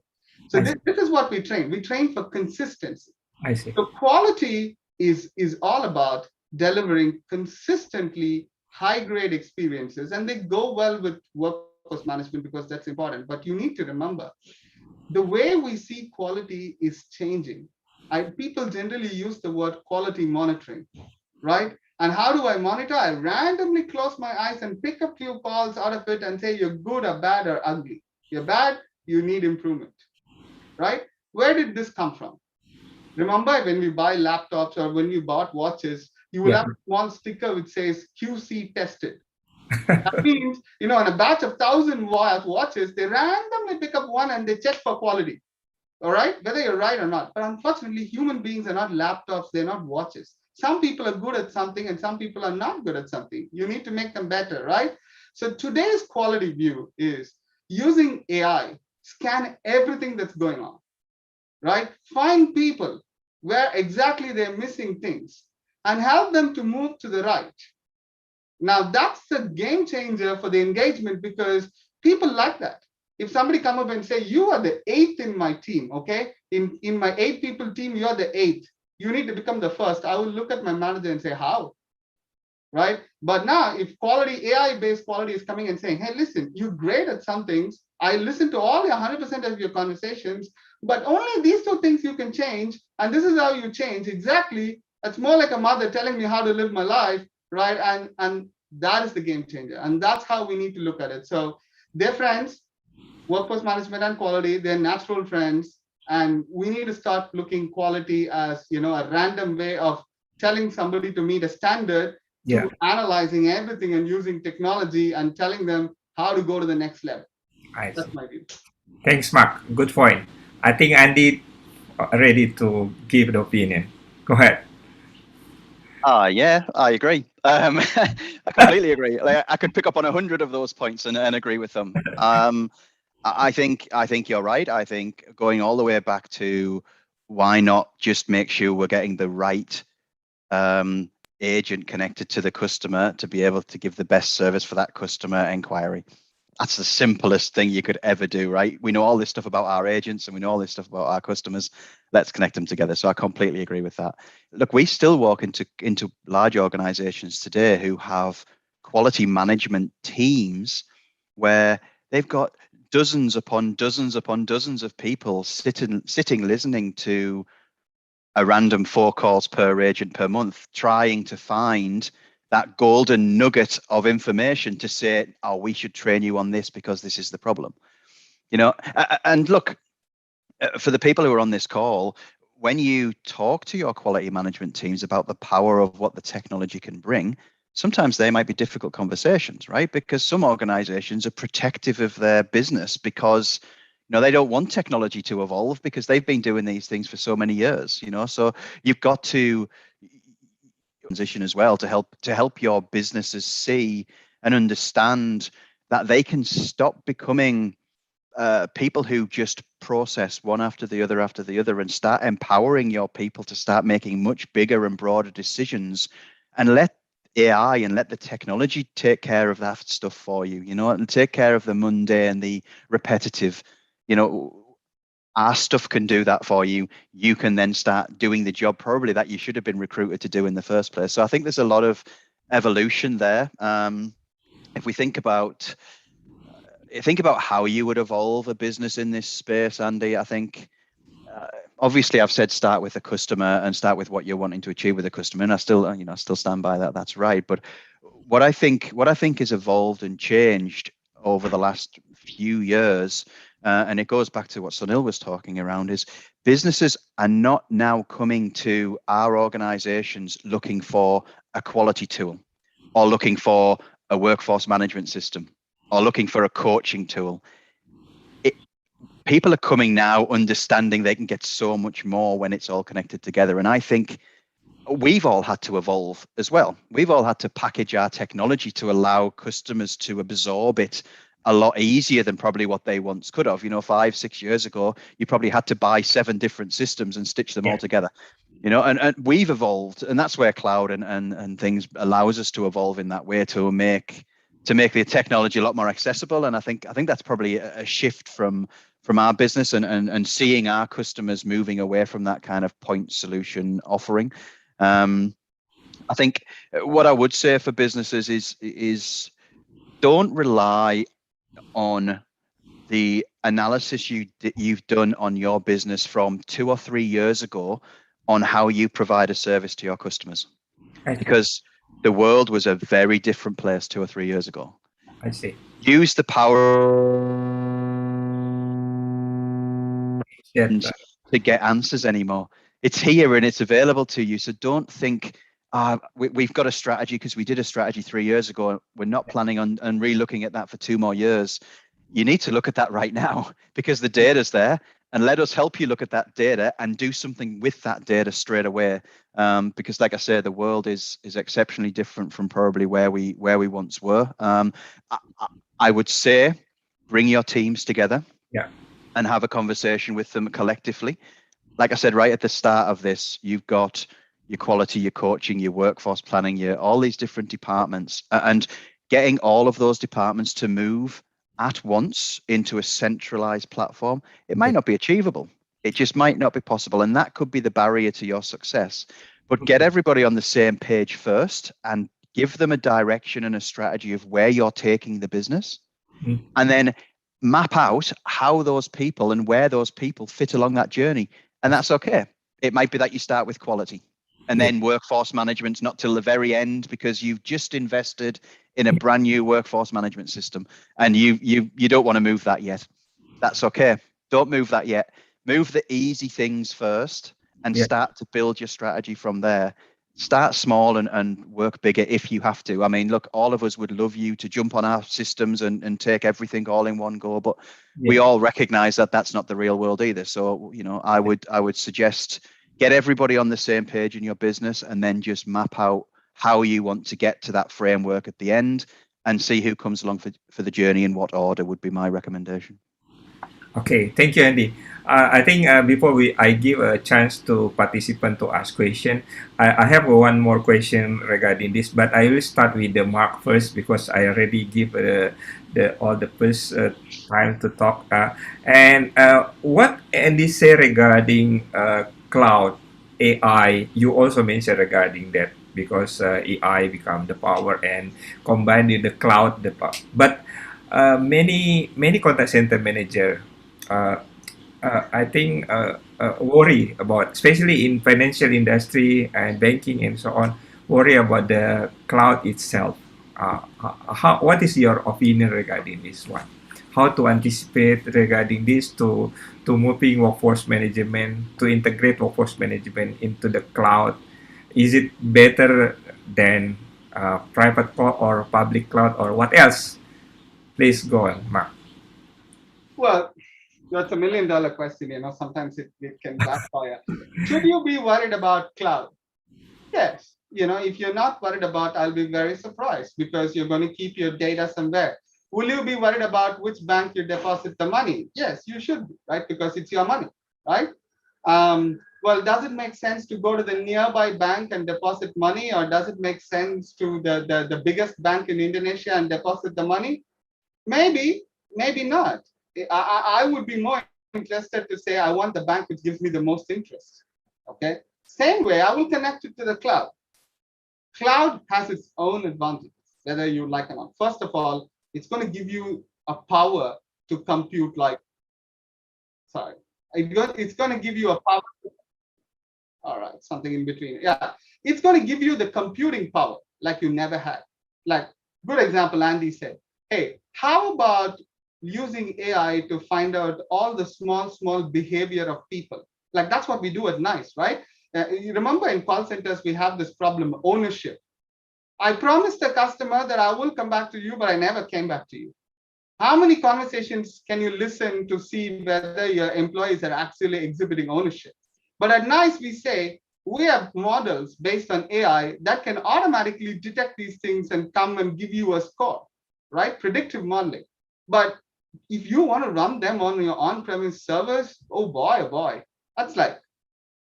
So this is what we train. We train for consistency. I see. So quality is all about delivering consistently high-grade experiences, and they go well with workforce management because that's important. But you need to remember, the way we see quality is changing. People generally use the word quality monitoring, right? And how do I monitor? I randomly close my eyes and pick a few balls out of it and say you're good or bad or ugly. You're bad, you need improvement, right? Where did this come from? Remember when we buy laptops or when you bought watches, you will have one sticker which says QC tested. That means, in a batch of 1,000 watches, they randomly pick up one and they check for quality. All right, whether you're right or not. But unfortunately, human beings are not laptops, they're not watches. Some people are good at something and some people are not good at something. You need to make them better, right? So today's quality view is using AI, scan everything that's going on, right? Find people where exactly they're missing things and help them to move to the right. Now that's a game changer for the engagement because people like that. If somebody come up and say, you are the 8th in my team, okay? In my 8 people team, you're the 8th. You need to become the first. I will look at my manager and say, how? Right? But now if quality, AI-based quality is coming and saying, hey, listen, you're great at some things. I listen to all your 100% of your conversations, but only these 2 things you can change. And this is how you change. Exactly. It's more like a mother telling me how to live my life, right? And that is the game changer. And that's how we need to look at it. So they're friends, workforce management and quality, they're natural friends. And we need to start looking quality as, a random way of telling somebody to meet a standard, Yeah. to analyzing everything and using technology and telling them how to go to the next level. I see. That's my view. Thanks, Mark. Good point. I think Andy ready to give the opinion. Go ahead. Yeah, I agree. I completely agree. Like, I could pick up on 100 of those points and agree with them. I think you're right. I think going all the way back to why not just make sure we're getting the right agent connected to the customer to be able to give the best service for that customer inquiry. That's the simplest thing you could ever do, right? We know all this stuff about our agents and we know all this stuff about our customers. Let's connect them together. So I completely agree with that. Look, we still walk into large organizations today who have quality management teams where they've got dozens upon dozens upon dozens of people sitting listening to a random 4 calls per agent per month, trying to find that golden nugget of information to say, oh, we should train you on this because this is the problem. And look, for the people who are on this call, when you talk to your quality management teams about the power of what the technology can bring, sometimes they might be difficult conversations, right? Because some organizations are protective of their business because they don't want technology to evolve because they've been doing these things for so many years, so you've got to transition as well to help your businesses see and understand that they can stop becoming people who just process one after the other and start empowering your people to start making much bigger and broader decisions, and let AI and let the technology take care of that stuff for you, and take care of the mundane, the repetitive. Our stuff can do that for you. You can then start doing the job probably that you should have been recruited to do in the first place. So I think there's a lot of evolution there. If we think about how you would evolve a business in this space, Andy, I think obviously I've said start with the customer and start with what you're wanting to achieve with the customer, and I still stand by that. That's right. But what I think has evolved and changed over the last few years, and it goes back to what Sunil was talking around, is businesses are not now coming to our organizations looking for a quality tool or looking for a workforce management system or looking for a coaching tool. People are coming now understanding they can get so much more when it's all connected together. And I think we've all had to evolve as well. We've all had to package our technology to allow customers to absorb it a lot easier than probably what they once could have. 5-6 years ago, you probably had to buy 7 different systems and stitch them all together. And we've evolved, and that's where cloud and things allows us to evolve in that way to make the technology a lot more accessible. And I think that's probably a shift from our business and seeing our customers moving away from that kind of point solution offering. I think what I would say for businesses is don't rely on the analysis you've done on your business from 2 or 3 years ago on how you provide a service to your customers, because the world was a very different place 2 or 3 years ago. I see. Use the power to get answers anymore. It's here and it's available to you. So don't think, we've got a strategy because we did a strategy 3 years ago. We're not planning on re-looking at that for 2 more years. You need to look at that right now because the data's there, and let us help you look at that data and do something with that data straight away. Because like I said, the world is exceptionally different from probably where we once were. I would say bring your teams together and have a conversation with them collectively. Like I said, right at the start of this, you've got your quality, your coaching, your workforce planning, all these different departments, and getting all of those departments to move at once into a centralized platform. It might not be achievable. It just might not be possible. And that could be the barrier to your success. But get everybody on the same page first and give them a direction and a strategy of where you're taking the business. And then map out how those people and where those people fit along that journey. And that's okay. It might be that you start with quality and then workforce management's not till the very end because you've just invested in a brand new workforce management system and you don't want to move that yet. That's okay. Don't move that yet. move the easy things first and Yeah. start to build your strategy from there. Start small and work bigger if you have to. I mean, look, all of us would love you to jump on our systems and take everything all in one go, but we all recognize that that's not the real world either. So, you know, I would suggest get everybody on the same page in your business and then just map out how you want to get to that framework at the end and see who comes along for the journey in what order would be my recommendation. Okay, thank you, Andy. I think before I give a chance to participant to ask question, I have one more question regarding this, but I will start with the Mark first because I already give all the first time to talk. And what Andy say regarding cloud AI, you also mentioned regarding that because AI become the power and combined with the cloud, the power. But many contact center manager I think worry about, especially in financial industry and banking and so on, worry about the cloud itself. What is your opinion regarding this one? How to anticipate regarding this to moving workforce management, to integrate workforce management into the cloud? Is it better than private cloud or public cloud or what else? Please go on, Mark. Well, that's $1 million question. You know, sometimes it can backfire. Should you be worried about cloud? Yes. You know, if you're not worried about, I'll be very surprised because you're going to keep your data somewhere. Will you be worried about which bank you deposit the money? Yes, you should be, right? Because it's your money, right? Well, does it make sense to go to the nearby bank and deposit money, or does it make sense to the biggest bank in Indonesia and deposit the money? Maybe, maybe not. I would be more interested to say I want the bank which gives me the most interest. Okay. Same way, I will connect it to the cloud. Cloud has its own advantages, whether you like or not. First of all, it's going to give you a power to compute like, sorry, it's going to give you a power. All right, something in between. Yeah, it's going to give you the computing power like you never had. Like, good example, Andy said, hey, how about using AI to find out all the small behavior of people? Like that's what we do at NICE, right? You remember in call centers, we have this problem, ownership. I promised the customer that I will come back to you, but I never came back to you. How many conversations can you listen to see whether your employees are actually exhibiting ownership? But at NICE, we say, we have models based on AI that can automatically detect these things and come and give you a score, right? Predictive modeling. But if you want to run them on your on-premise servers, oh boy, that's like,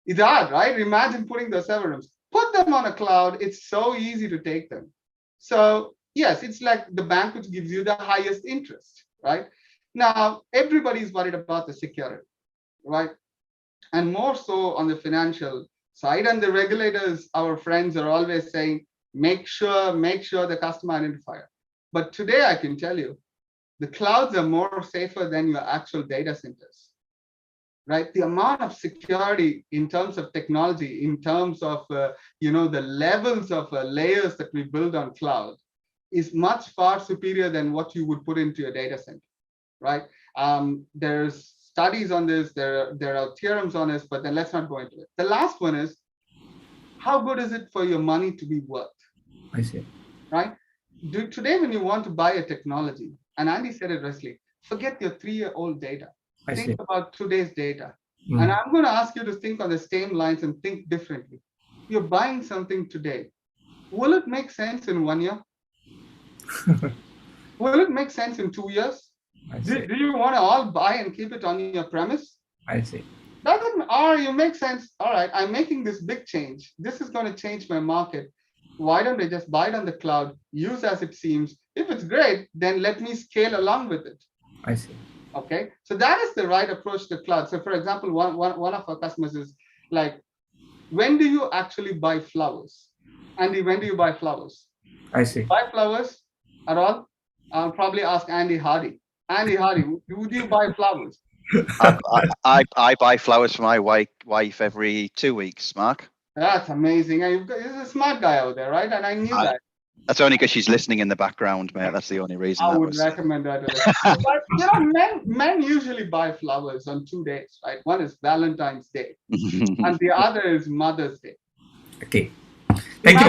it's hard, right? Imagine putting the server rooms, put them on a cloud. It's so easy to take them. So yes, it's like the bank which gives you the highest interest, right? Now, everybody's worried about the security, right? And more so on the financial side. And the regulators, our friends, are always saying, make sure the customer identifier. But today I can tell you, the clouds are more safer than your actual data centers, right? The amount of security in terms of technology, in terms of the levels of layers that we build on cloud is much far superior than what you would put into your data center, right? There's studies on this, there are theorems on this, but then let's not go into it. The last one is, how good is it for your money to be worth? I see. Right? Today, when you want to buy a technology, and Andy said it rightly, forget your 3-year-old data. Think about today's data. And I'm going to ask you to think on the same lines and think differently. You're buying something today. Will it make sense in 1 year? Will it make sense in 2 years? Do you want to all buy and keep it on your premise? I see. Or you make sense. All right, I'm making this big change. This is going to change my market. Why don't I just buy it on the cloud, use as it seems? If it's great, then let me scale along with it. I see. Okay, so that is the right approach to cloud. So for example, one of our customers is like, when do you actually buy flowers? Andy, when do you buy flowers? I see. Buy flowers at all? I'll probably ask Andy Hardy. Andy Hardy, would you buy flowers? I buy flowers for my wife every 2 weeks, Mark. That's amazing. He's a smart guy out there, right? And I knew that. That's only because she's listening in the background, mate. That's the only reason. I that would was. recommend that. But you know, men usually buy flowers on 2 days, right? One is Valentine's Day, and the other is Mother's Day. Okay. Thank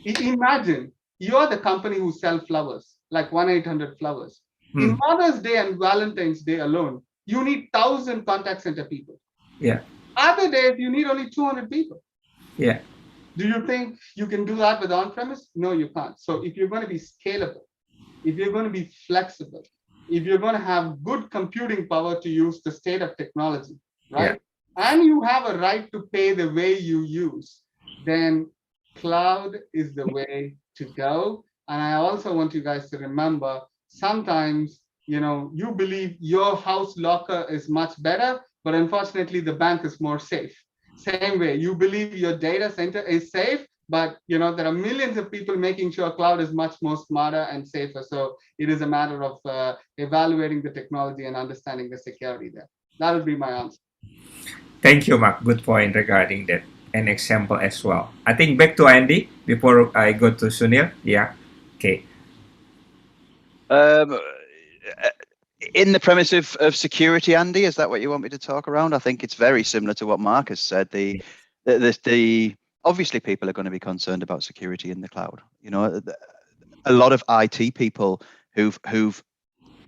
you. Imagine you're the company who sell flowers, like 1-800-Flowers. In Mother's Day and Valentine's Day alone, you need 1,000 contact center people. Yeah. Other days, you need only 200 people. Yeah. Do you think you can do that with on-premise? No, you can't. So if you're going to be scalable, if you're going to be flexible, if you're going to have good computing power to use the state of technology, right? Yeah. And you have a right to pay the way you use, then cloud is the way to go. And I also want you guys to remember, sometimes, you know, you believe your house locker is much better, but unfortunately the bank is more safe. Same way, you believe your data center is safe, but you know there are millions of people making sure cloud is much more smarter and safer. So it is a matter of evaluating the technology and understanding the security there. That would be my answer. Thank you, Mark. Good point regarding that. An example as well. I think back to Andy before I go to Sunil. Yeah. Okay. In the premise of security, Andy, is that what you want me to talk around? I think it's very similar to what Mark has said. The obviously people are going to be concerned about security in the cloud. You know, a lot of IT people who've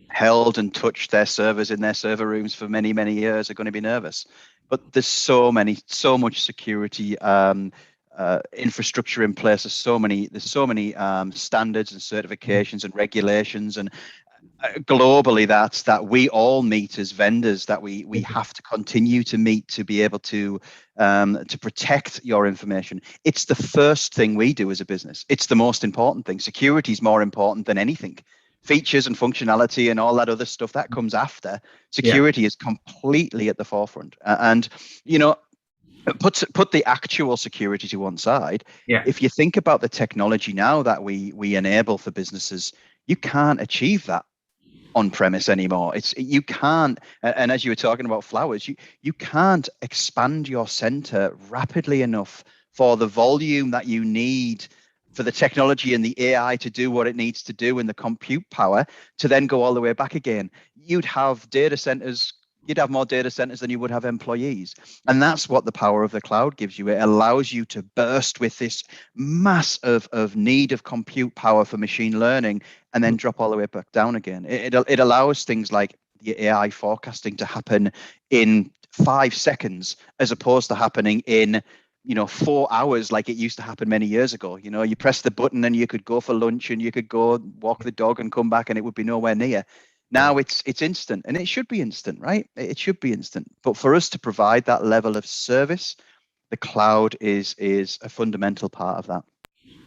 held and touched their servers in their server rooms for many years are going to be nervous. But there's so much security infrastructure in place. There's so many standards and certifications and regulations and globally that we all meet as vendors, that we have to continue to meet to be able to protect your information. It's the first thing we do as a business. It's the most important thing. Security is more important than anything. Features and functionality and all that other stuff that comes after. Security is completely at the forefront. And you know, put the actual security to one side. If you think about the technology now that we enable for businesses, you can't achieve that on premise anymore. You can't, and as you were talking about flowers, you can't expand your center rapidly enough for the volume that you need for the technology and the AI to do what it needs to do and the compute power to then go all the way back again. You'd have data centers. You'd have more data centers than you would have employees. And that's what the power of the cloud gives you. It allows you to burst with this mass of need of compute power for machine learning and then drop all the way back down again. It allows things like the AI forecasting to happen in 5 seconds as opposed to happening in 4 hours like it used to happen many years ago. You know, you press the button and you could go for lunch and you could go walk the dog and come back and it would be nowhere near. Now it's instant, and it should be instant, right? It should be instant. But for us to provide that level of service, the cloud is a fundamental part of that.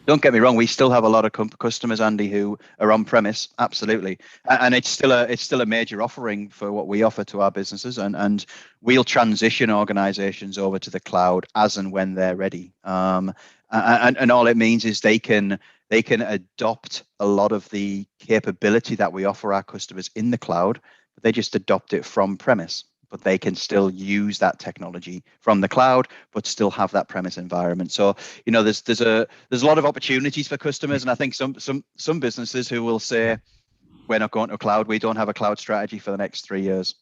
Don't get me wrong, we still have a lot of customers, Andy, who are on premise, absolutely. And it's still a major offering for what we offer to our businesses, and we'll transition organizations over to the cloud as and when they're ready. And all it means is they can adopt a lot of the capability that we offer our customers in the cloud, but they just adopt it from premise. But they can still use that technology from the cloud, but still have that premise environment. So, you know, there's a lot of opportunities for customers, and I think some businesses who will say, we're not going to cloud, we don't have a cloud strategy for the next 3 years.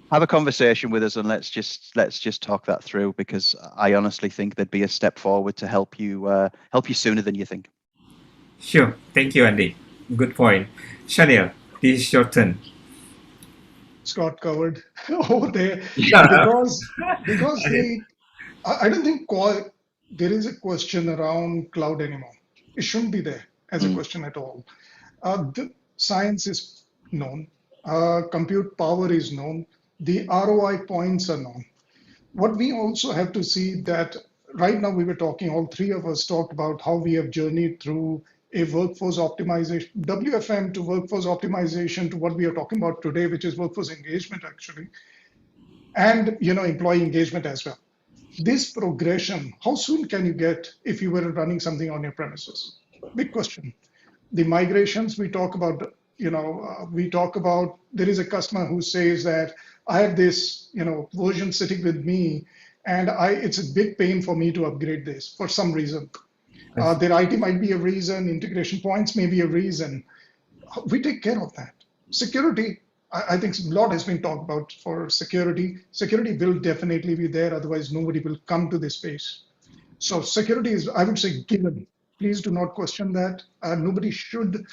Have a conversation with us and let's just talk that through, because I honestly think there'd be a step forward to help you sooner than you think. Sure. Thank you, Andy. Good point. Shania, this is your turn. Scott covered over there because I don't think there is a question around cloud anymore. It shouldn't be there as a question at all. The science is known. Compute power is known. The ROI points are known. What we also have to see that right now we were talking, all three of us talked about how we have journeyed through a workforce optimization, WFM to workforce optimization to what we are talking about today, which is workforce engagement actually, and employee engagement as well. This progression, how soon can you get if you were running something on your premises? Big question. The migrations we talk about, there is a customer who says that I have this, version sitting with me, and it's a big pain for me to upgrade this for some reason. Their IT might be a reason, integration points may be a reason. We take care of that. Security, I think a lot has been talked about for security. Security will definitely be there, otherwise nobody will come to this space. So security is, I would say, given. Please do not question that. Nobody should.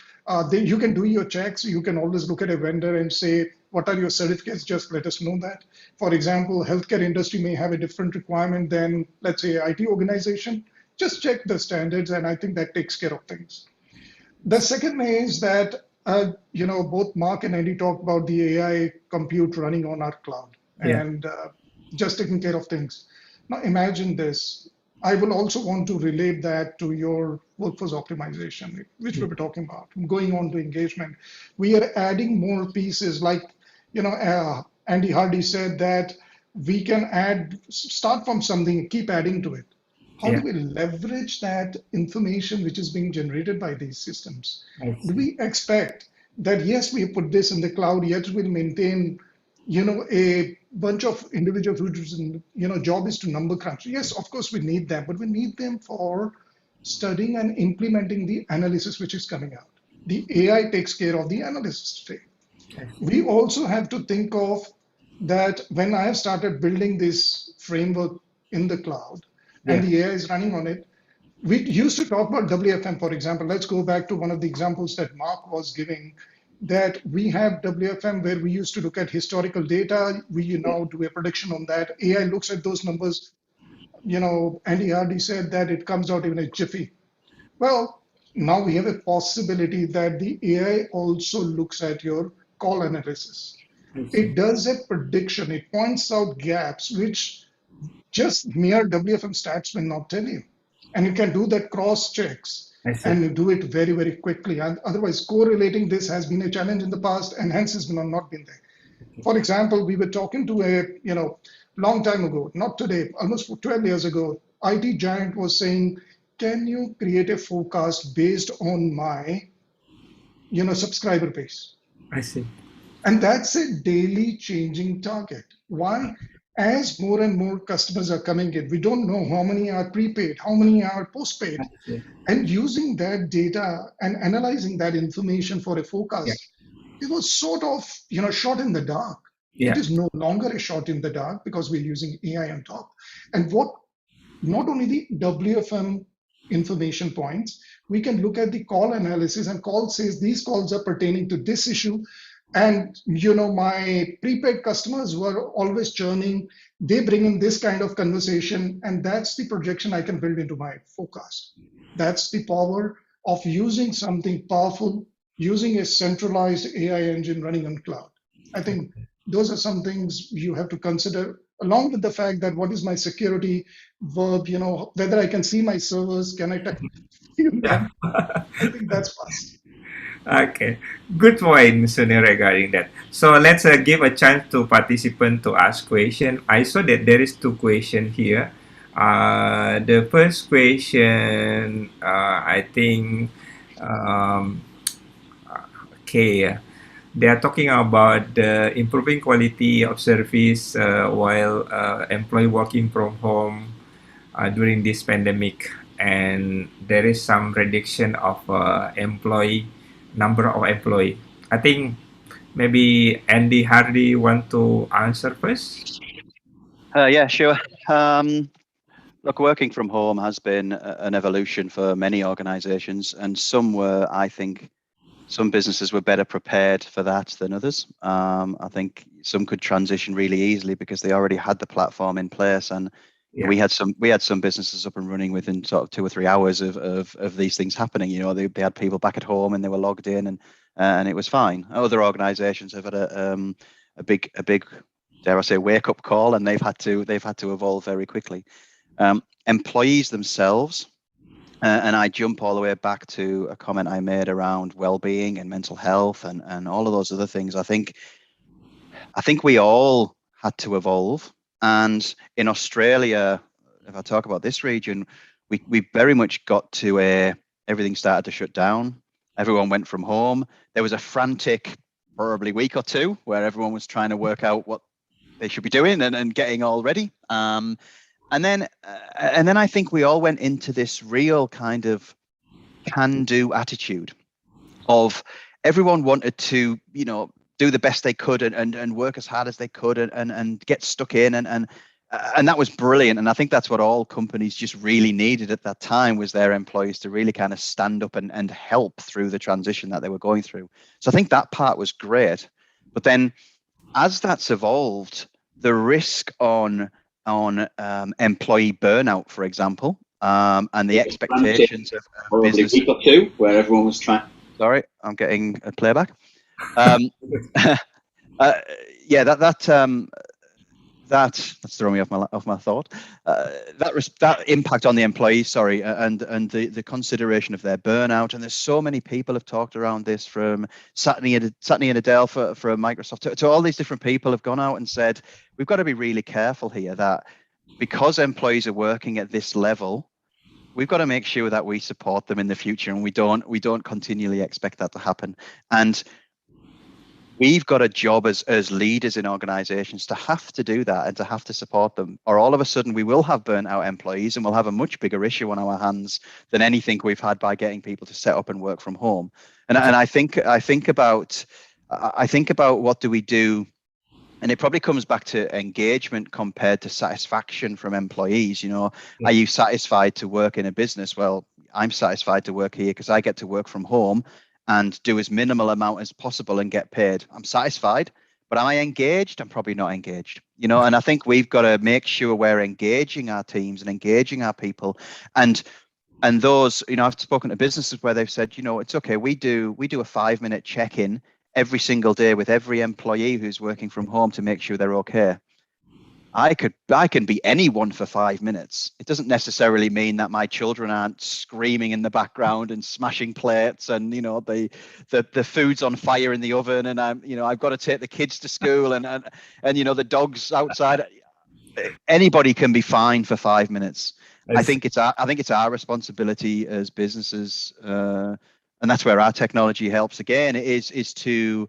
You can do your checks. You can always look at a vendor and say, what are your certificates? Just let us know that. For example, healthcare industry may have a different requirement than, let's say, IT organization. Just check the standards, and I think that takes care of things. The second is that, both Mark and Andy talked about the AI compute running on our cloud and just taking care of things. Now imagine this. I will also want to relate that to your workforce optimization, which we were talking about. Going on to engagement, we are adding more pieces. Like, Andy Hardy said that we can start from something, keep adding to it. How do we leverage that information which is being generated by these systems? Do we expect that, yes, we put this in the cloud, yet we'll maintain, a bunch of individuals whose, job is to number crunch? Yes, of course we need them, but we need them for studying and implementing the analysis which is coming out. The AI takes care of the analysis today. We also have to think of that when I have started building this framework in the cloud, and the AI is running on it. We used to talk about WFM, for example. Let's go back to one of the examples that Mark was giving, that we have WFM where we used to look at historical data. We now do a prediction on that. AI looks at those numbers. Andy Hardy said that it comes out in a jiffy. Well, now we have a possibility that the AI also looks at your call analysis. It does a prediction. It points out gaps, which just mere WFM stats will not tell you. And you can do that cross checks and do it very, very quickly. And otherwise, correlating this has been a challenge in the past, and hence has not been there. For example, we were talking to a long time ago, not today, almost 12 years ago, IT giant was saying, can you create a forecast based on my subscriber base? I see. And that's a daily changing target. Why? As more and more customers are coming in, we don't know how many are prepaid, how many are postpaid. And using that data and analyzing that information for a forecast, it was sort of, shot in the dark. It is no longer a shot in the dark because we're using AI on top. And not only the WFM information points, we can look at the call analysis, and call says these calls are pertaining to this issue. And my prepaid customers were always churning. They bring in this kind of conversation, and that's the projection I can build into my forecast. That's the power of using something powerful, using a centralized AI engine running on cloud. I think those are some things you have to consider, along with the fact that what is my security verb, whether I can see my servers, can I feel them? I think that's fast. Okay, good point, Sonia, regarding that. So let's give a chance to participant to ask question. I saw that there is 2 questions here. The first question, I think, they are talking about the improving quality of service while employee working from home during this pandemic, and there is some reduction of number of employee. I think maybe Andy Hardy want to answer first. Yeah, sure. Look, working from home has been an evolution for many organizations, and I think some businesses were better prepared for that than others. I think some could transition really easily because they already had the platform in place, and we had some businesses up and running within sort of 2 or 3 hours of these things happening. They had people back at home and they were logged in, and it was fine. Other organizations have had a big dare I say wake up call, and they've had to evolve very quickly. Employees themselves, and I jump all the way back to a comment I made around well-being and mental health and all of those other things. I think we all had to evolve. And in Australia, if I talk about this region, we very much got to everything started to shut down. Everyone went from home. There was a frantic, probably week or 2, where everyone was trying to work out what they should be doing and getting all ready. And then I think we all went into this real kind of can-do attitude of everyone wanted to, do the best they could and work as hard as they could and get stuck in and that was brilliant. And I think that's what all companies just really needed at that time, was their employees to really kind of stand up and help through the transition that they were going through. So I think that part was great. But then as that's evolved, the risk on employee burnout, for example, and the expectations of business. A week or two where everyone was trying. Sorry, I'm getting a playback. Yeah, that's throwing me off my thought. That impact on the employees, sorry, and the consideration of their burnout. And there's so many people have talked around this, from Satya Nadella for Microsoft to all these different people have gone out and said, we've got to be really careful here, that because employees are working at this level, we've got to make sure that we support them in the future, and we don't continually expect that to happen. And we've got a job as leaders in organizations to have to do that and to have to support them, or all of a sudden we will have burnt out employees and we'll have a much bigger issue on our hands than anything we've had by getting people to set up and work from home. And I think about what do we do. And it probably comes back to engagement compared to satisfaction from employees. Are you satisfied to work in a business? Well, I'm satisfied to work here because I get to work from home and do as minimal amount as possible and get paid. I'm satisfied, but am I engaged? I'm probably not engaged, and I think we've got to make sure we're engaging our teams and engaging our people. And those, I've spoken to businesses where they've said, it's okay. We do a 5-minute check-in every single day with every employee who's working from home to make sure they're okay. I can be anyone for 5 minutes. It doesn't necessarily mean that my children aren't screaming in the background and smashing plates, and the food's on fire in the oven, and I've got to take the kids to school, and the dog's outside. Anybody can be fine for 5 minutes. I think it's our responsibility as businesses, and that's where our technology helps. Again, is to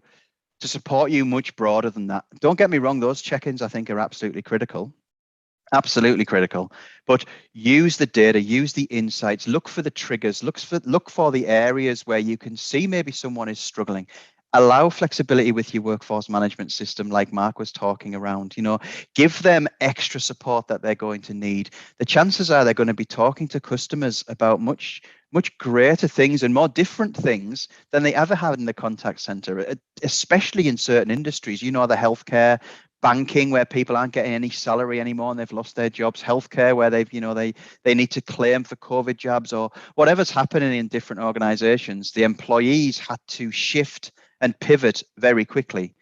support you much broader than that. Don't get me wrong; those check-ins I think are absolutely critical, But use the data, use the insights, look for the triggers, look for the areas where you can see maybe someone is struggling. Allow flexibility with your workforce management system, like Mark was talking around. Give them extra support that they're going to need. The chances are they're going to be talking to customers about much greater things and more different things than they ever had in the contact center, especially in certain industries. The healthcare, banking, where people aren't getting any salary anymore and they've lost their jobs, healthcare, where they've they need to claim for COVID jobs, or whatever's happening in different organizations. The employees had to shift and pivot very quickly.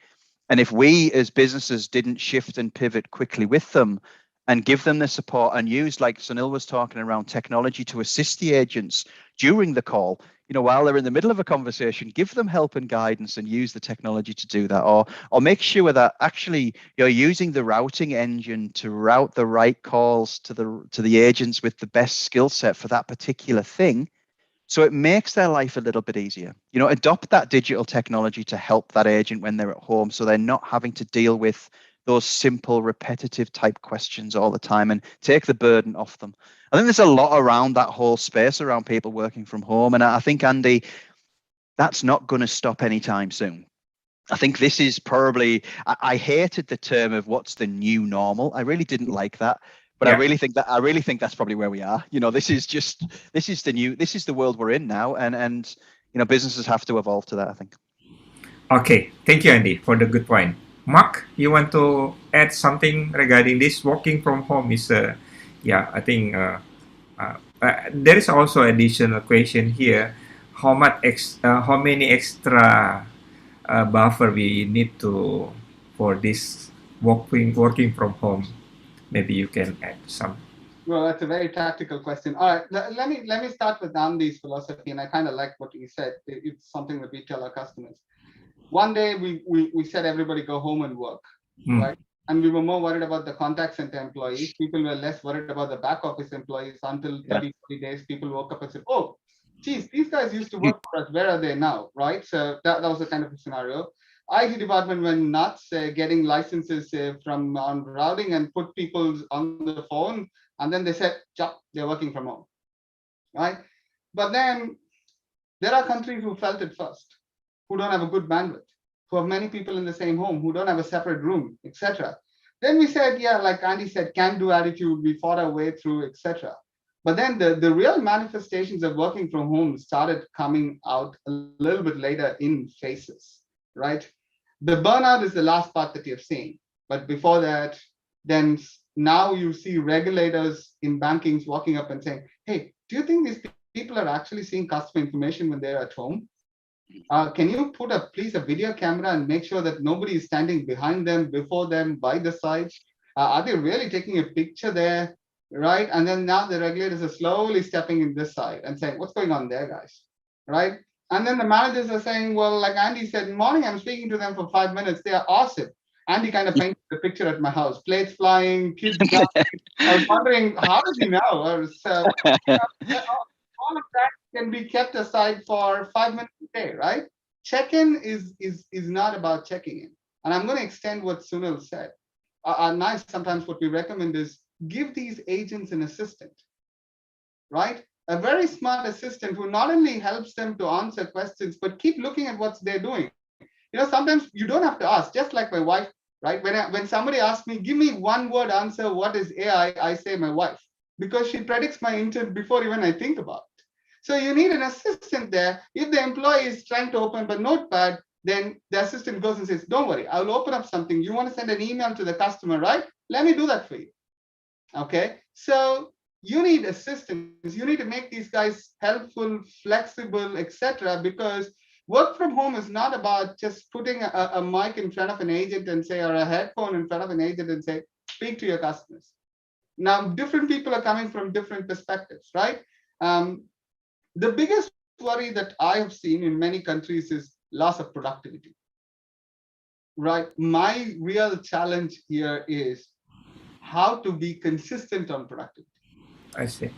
And if we as businesses didn't shift and pivot quickly with them and give them the support and use, like Sunil was talking around, technology to assist the agents during the call, while they're in the middle of a conversation, give them help and guidance and use the technology to do that, or make sure that actually you're using the routing engine to route the right calls to the agents with the best skill set for that particular thing. So it makes their life a little bit easier. Adopt that digital technology to help that agent when they're at home, so they're not having to deal with those simple, repetitive type questions all the time, and take the burden off them. I think there's a lot around that whole space around people working from home. And I think, Andy, that's not going to stop anytime soon. I think this is probably, I hated the term of what's the new normal. I really didn't like that. But yeah. I really think that's probably where we are. This is the world we're in now, and businesses have to evolve to that, I think. Okay, thank you, Andy, for the good point. Mark, you want to add something regarding this? Working from home is, I think there is also additional question here. How many extra buffer we need for this working from home? Maybe you can add some. Well, that's a very tactical question. All right, let me start with Andy's philosophy, and I kind of like what he said. It's something that we tell our customers. One day we said everybody go home and work, right? And we were more worried about the contact center employees. People were less worried about the back office employees until 30, 40 days. People woke up and said, oh, geez, these guys used to work for us. Where are they now, right? So that was the kind of a scenario. IT department went nuts, getting licenses from on routing and put people on the phone, and then they said, they're working from home, right? But then there are countries who felt it first, who don't have a good bandwidth, who have many people in the same home, who don't have a separate room, etc. Then we said, yeah, like Andy said, can-do attitude, we fought our way through, etc. But then the real manifestations of working from home started coming out a little bit later in phases, right? The burnout is the last part that you've seen. But before that, then now you see regulators in bankings walking up and saying, hey, do you think these people are actually seeing customer information when they're at home? Can you put please a video camera and make sure that nobody is standing behind them, before them, by the side? Are they really taking a picture there, right? And then now the regulators are slowly stepping in this side and saying, what's going on there, guys, right? And then the managers are saying, well, like Andy said, morning, I'm speaking to them for 5 minutes. They are awesome. Andy kind of painted the picture at my house, plates flying, kids dancing. I was wondering, how does he know? Or so, all of that can be kept aside for 5 minutes a day, right? Check-in is not about checking in. And I'm going to extend what Sunil said. Nice, sometimes what we recommend is give these agents an assistant, right? A very smart assistant who not only helps them to answer questions, but keep looking at what they're doing. You know, sometimes you don't have to ask, just like my wife, right? When somebody asks me, give me one word answer, what is AI? I say my wife, because she predicts my intent before even I think about it. So you need an assistant there. If the employee is trying to open up a notepad, then the assistant goes and says, don't worry, I'll open up something. You want to send an email to the customer, right? Let me do that for you. Okay, so you need assistants. You need to make these guys helpful, flexible, etc. Because work from home is not about just putting a mic in front of an agent and say, or a headphone in front of an agent and say, speak to your customers. Now, different people are coming from different perspectives, right? The biggest worry that I have seen in many countries is loss of productivity, right? My real challenge here is how to be consistent on productivity. I see.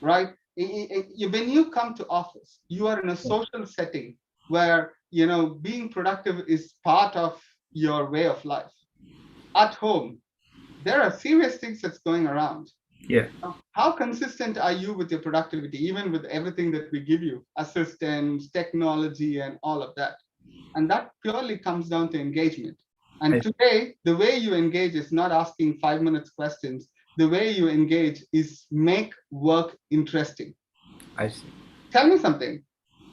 Right? When you come to office, you are in a social setting where, you know, being productive is part of your way of life. At home, there are serious things that's going around. Yeah. How consistent are you with your productivity, even with everything that we give you, assistance, technology, and all of that? And that purely comes down to engagement. And today, the way you engage is not asking 5 minutes questions. The way you engage is make work interesting. I see. Tell me something.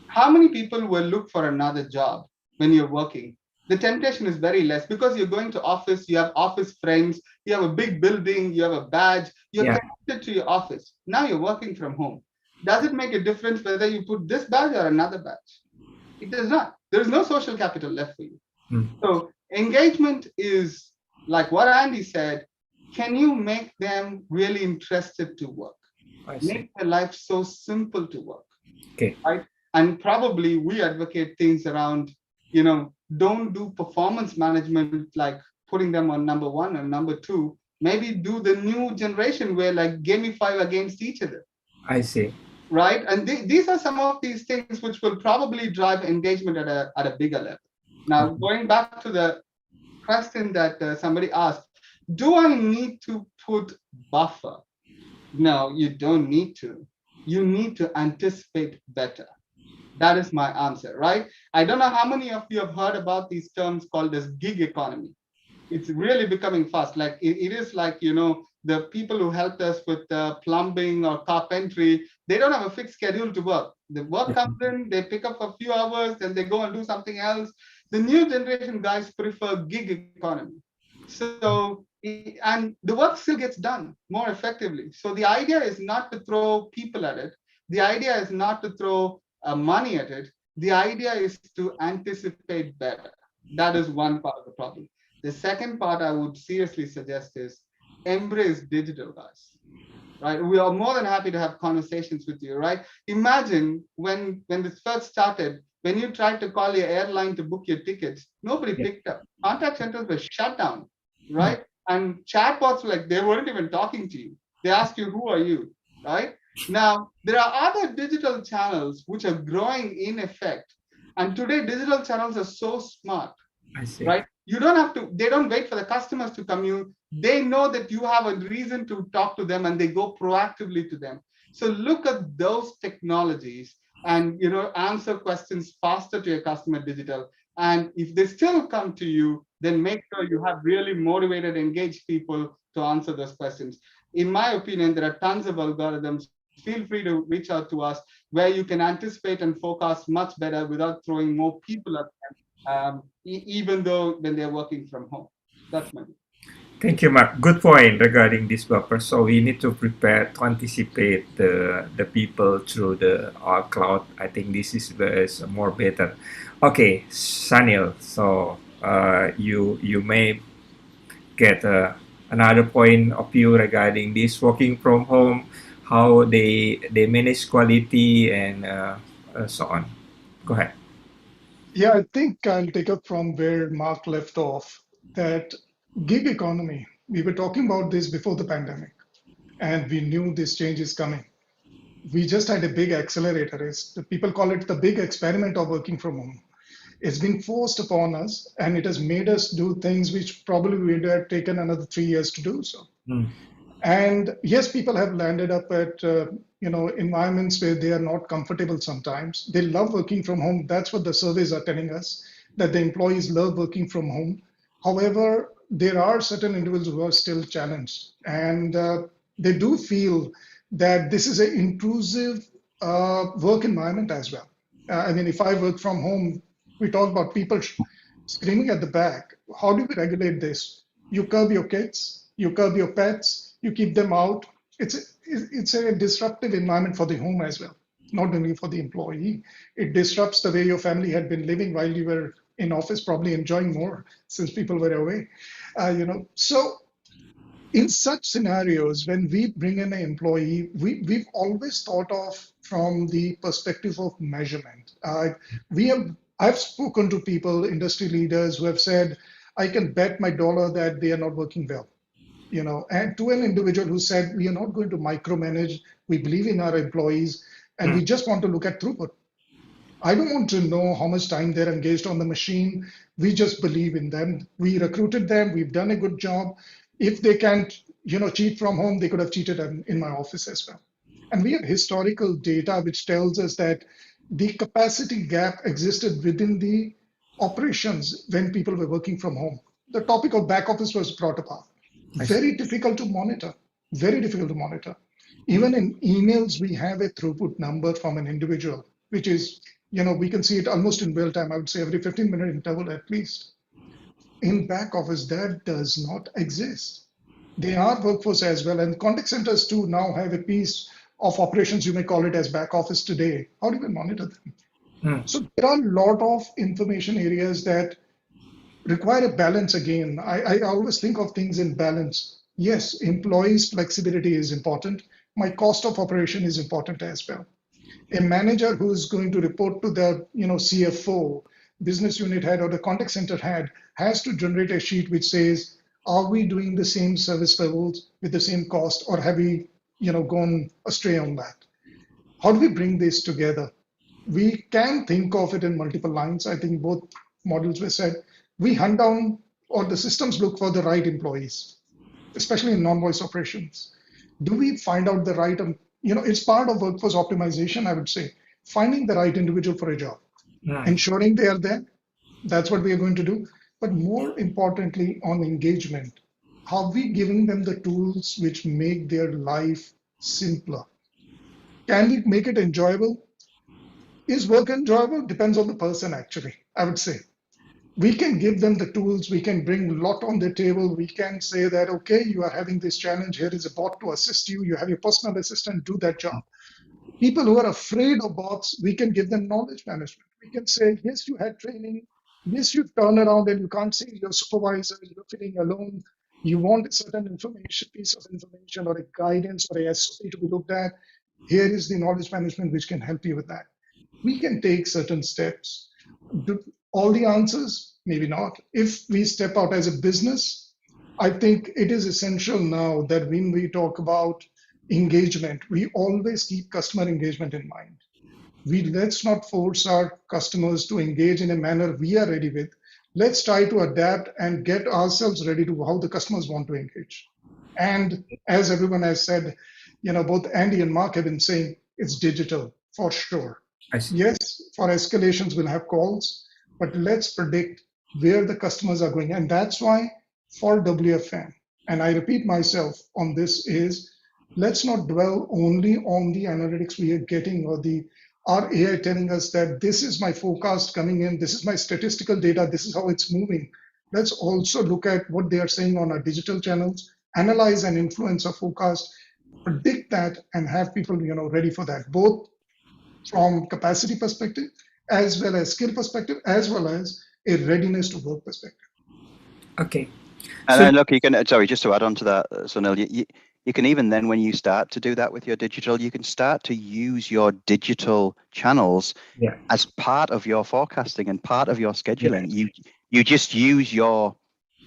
How many people will look for another job when you're working? The temptation is very less because you're going to office, you have office friends, you have a big building, you have a badge, you're connected to your office. Now you're working from home. Does it make a difference whether you put this badge or another badge? It does not. There's no social capital left for you. So engagement is like what Andy said. Can you make them really interested to work? Make their life so simple to work. Okay. Right? And probably we advocate things around, you know, don't do performance management like putting them on number 1 and number 2. Maybe do the new generation where like gamify against each other. I see. Right? And these are some of these things which will probably drive engagement at a bigger level. Now, going back to the question that somebody asked, do I need to put buffer? No, you don't need to. You need to anticipate better. That is my answer, right? I don't know how many of you have heard about these terms called as gig economy. It's really becoming fast. Like it is like, you know, the people who helped us with plumbing or carpentry, they don't have a fixed schedule to work. The work comes in, they pick up a few hours, then they go and do something else. The new generation guys prefer gig economy. So, and the work still gets done more effectively. So the idea is not to throw people at it. The idea is not to throw money at it. The idea is to anticipate better. That is one part of the problem. The second part I would seriously suggest is embrace digital, guys. Right? We are more than happy to have conversations with you, right? Imagine when this first started, when you tried to call your airline to book your tickets, nobody picked up. Contact centers were shut down, right? And chatbots, like they weren't even talking to you. They asked you, who are you, right? Now, there are other digital channels which are growing in effect. And today, digital channels are so smart. I see. right? You don't have to, they don't wait for the customers to come you. They know that you have a reason to talk to them and they go proactively to them. So look at those technologies and answer questions faster to your customer digital. And if they still come to you, then make sure you have really motivated, engaged people to answer those questions. In my opinion, there are tons of algorithms. Feel free to reach out to us where you can anticipate and forecast much better without throwing more people at even though when they're working from home. That's my view. Thank you, Mark. Good point regarding this buffer. So we need to prepare to anticipate the people through the our cloud. I think this is more better. Okay, Sanil. So you may get another point of view regarding this working from home, how they manage quality and so on. Go ahead. Yeah, I think I'll take up from where Mark left off. That gig economy, we were talking about this before the pandemic, and we knew this change is coming. We just had a big accelerator. People call it the big experiment of working from home. It's been forced upon us, and it has made us do things which probably would have taken another 3 years to do so. Mm. And yes, people have landed up at environments where they are not comfortable sometimes. They love working from home. That's what the surveys are telling us, that the employees love working from home. However, there are certain individuals who are still challenged, and they do feel that this is an intrusive work environment as well. I mean, if I work from home, we talk about people screaming at the back. How do we regulate this? You curb your kids, you curb your pets, you keep them out. It's a disruptive environment for the home as well, not only for the employee. It disrupts the way your family had been living while you were in office, probably enjoying more since people were away. So in such scenarios, when we bring in an employee, we've always thought of from the perspective of measurement. I've spoken to people, industry leaders, who have said, I can bet my dollar that they are not working well. And to an individual who said, we are not going to micromanage, we believe in our employees, and we just want to look at throughput. I don't want to know how much time they're engaged on the machine. We just believe in them. We recruited them. We've done a good job. If they can't, cheat from home, they could have cheated in my office as well. And we have historical data which tells us that the capacity gap existed within the operations when people were working from home. The topic of back office was brought up. Very difficult to monitor. Very difficult to monitor. Even in emails, we have a throughput number from an individual, which is, we can see it almost in real time. I would say every 15-minute interval at least. In back office, that does not exist. They are workforce as well. And contact centers too now have a piece of operations, you may call it as back office today. How do we monitor them? So there are a lot of information areas that require a balance again. I always think of things in balance. Yes, employees' flexibility is important. My cost of operation is important as well. A manager who is going to report to the CFO, business unit head, or the contact center head has to generate a sheet which says, are we doing the same service levels with the same cost, or have we gone astray on that? How do we bring this together? We can think of it in multiple lines. I think both models were said. We hunt down, or the systems look for the right employees, especially in non-voice operations. Do we find out the right, it's part of workforce optimization, I would say, finding the right individual for a job, ensuring they are there. That's what we are going to do. But more importantly, on engagement, how are we giving them the tools which make their life simpler? Can we make it enjoyable? Is work enjoyable? Depends on the person, actually, I would say. We can give them the tools. We can bring a lot on the table. We can say that, okay, you are having this challenge. Here is a bot to assist you. You have your personal assistant, do that job. People who are afraid of bots, we can give them knowledge management. We can say, yes, you had training. Yes, you turn around and you can't see your supervisor. You're feeling alone. You want a certain information, piece of information, or a guidance, or a SOP to be looked at. Here is the knowledge management which can help you with that. We can take certain steps. All the answers? Maybe not. If we step out as a business, I think it is essential now that when we talk about engagement, we always keep customer engagement in mind. Let's not force our customers to engage in a manner we are ready with. Let's try to adapt and get ourselves ready to how the customers want to engage. And as everyone has said, both Andy and Mark have been saying it's digital for sure. I see. Yes, for escalations, we'll have calls, but let's predict where the customers are going. And that's why for WFM, and I repeat myself on this, is let's not dwell only on the analytics we are getting or our AI telling us that this is my forecast coming in, this is my statistical data, this is how it's moving. Let's also look at what they are saying on our digital channels, analyze and influence our forecast, predict that, and have people ready for that, both from capacity perspective, as well as skill perspective, as well as a readiness to work perspective. Okay. And So- then look, you can, sorry, just to add on to that, Sunil, you can even then, when you start to do that with your digital, you can start to use your digital channels Yeah. as part of your forecasting and part of your scheduling. You just use your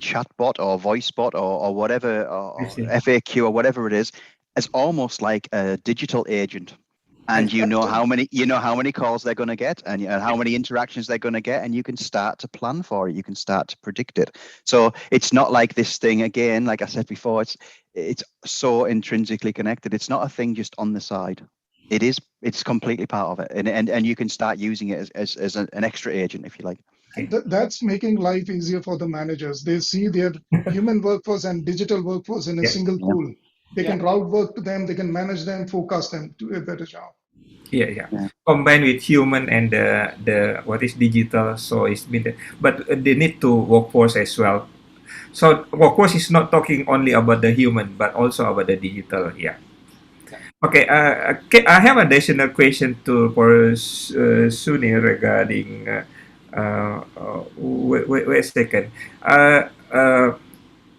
chatbot or voice bot or whatever, or FAQ or whatever it is, as almost like a digital agent. And you know how many calls they're going to get, and how many interactions they're going to get, and you can start to plan for it. You can start to predict it. So it's not like this thing again. Like I said before, it's so intrinsically connected. It's not a thing just on the side. It's completely part of it, and you can start using it as an extra agent, if you like. That's making life easier for the managers. They see their human workforce and digital workforce in a single pool. They can route work to them, they can manage them, forecast them, do a better job. Yeah. Combined with human and the what is digital, so it's been but they need to workforce as well. So workforce is not talking only about the human, but also about the digital. Yeah. Okay. I have additional question for Suni regarding. Wait a second.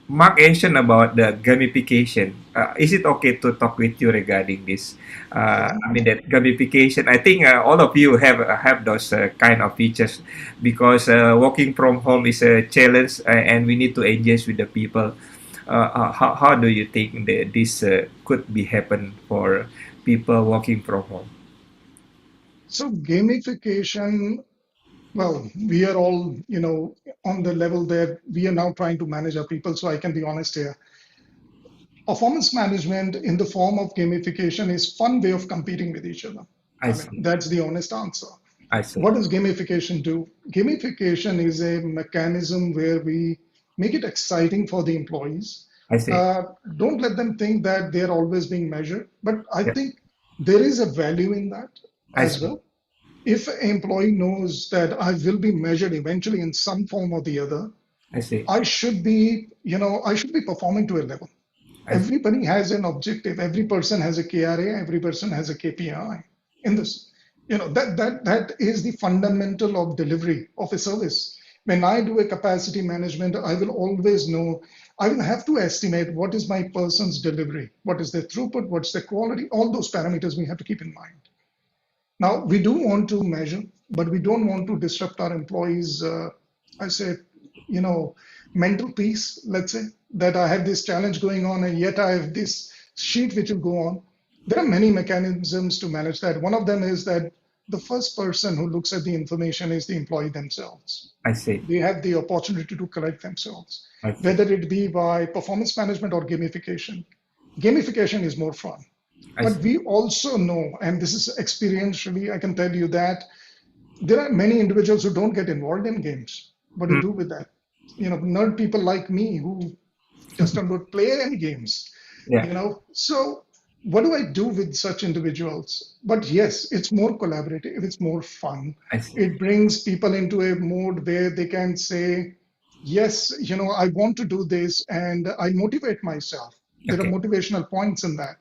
Mark mentioned about the gamification. Is it okay to talk with you regarding this? I mean that gamification. I think all of you have those kind of features because working from home is a challenge, and we need to engage with the people. How do you think that this could be happen for people working from home? So gamification. Well, we are all, on the level that we are now trying to manage our people. So I can be honest here. Performance management in the form of gamification is fun way of competing with each other. I see. That's the honest answer. I see. What does gamification do? Gamification is a mechanism where we make it exciting for the employees. I see. Don't let them think that they're always being measured, but I think there is a value in that as well. If an employee knows that I will be measured eventually in some form or the other, I see. I should be performing to a level. Everybody has an objective. Every person has a KRA. Every person has a KPI. In this, that is the fundamental of delivery of a service. When I do a capacity management, I will always know. I will have to estimate what is my person's delivery, what is their throughput, what's their quality. All those parameters we have to keep in mind. Now, we do want to measure, but we don't want to disrupt our employees' mental peace, let's say, that I have this challenge going on and yet I have this sheet which will go on. There are many mechanisms to manage that. One of them is that the first person who looks at the information is the employee themselves. I see. They have the opportunity to correct themselves, whether it be by performance management or gamification. Gamification is more fun. But we also know, and this is experientially, I can tell you that there are many individuals who don't get involved in games. What do you do with that? Nerd people like me who just don't play any games. So what do I do with such individuals? But yes, it's more collaborative. It's more fun. It brings people into a mode where they can say, yes, I want to do this and I motivate myself. There are motivational points in that.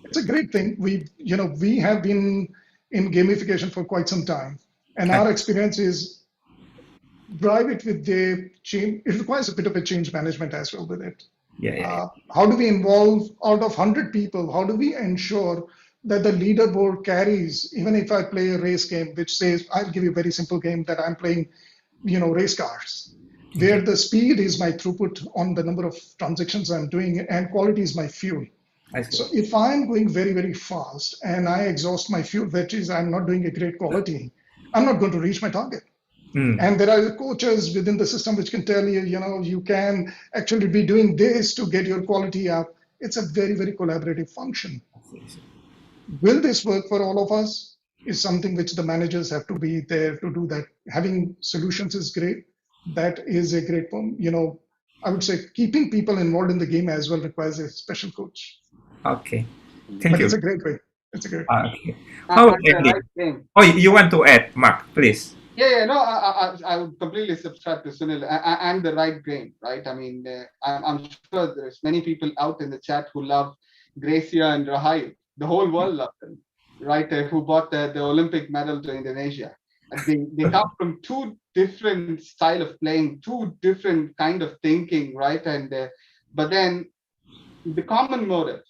It's a great thing. We have been in gamification for quite some time, and our experience is drive it with the change. It requires a bit of a change management as well with it. How do we involve out of 100 people? How do we ensure that the leaderboard carries, even if I play a race game, which says, I'll give you a very simple game that I'm playing, race cars, where the speed is my throughput on the number of transactions I'm doing and quality is my fuel. So if I'm going very, very fast and I exhaust my fuel, which is I'm not doing a great quality, I'm not going to reach my target. And there are coaches within the system which can tell you, you can actually be doing this to get your quality up. It's a very, very collaborative function. Will this work for all of us? Is something which the managers have to be there to do that. Having solutions is great. That is a great one. I would say keeping people involved in the game as well requires a special coach. Okay. Thank But you. it's a great way. It's a great way. Okay. How And the Andy? right thing. Oh, you want to add, Mark, please? Yeah, no, I would completely subscribe to Sunil and the right game, right? I mean, I'm sure there's many people out in the chat who love Gracia and Rahayu. The whole world loved them, right? Who bought the Olympic medal to Indonesia. And they come from two different style of playing, two different kind of thinking, right? And but then the common motive,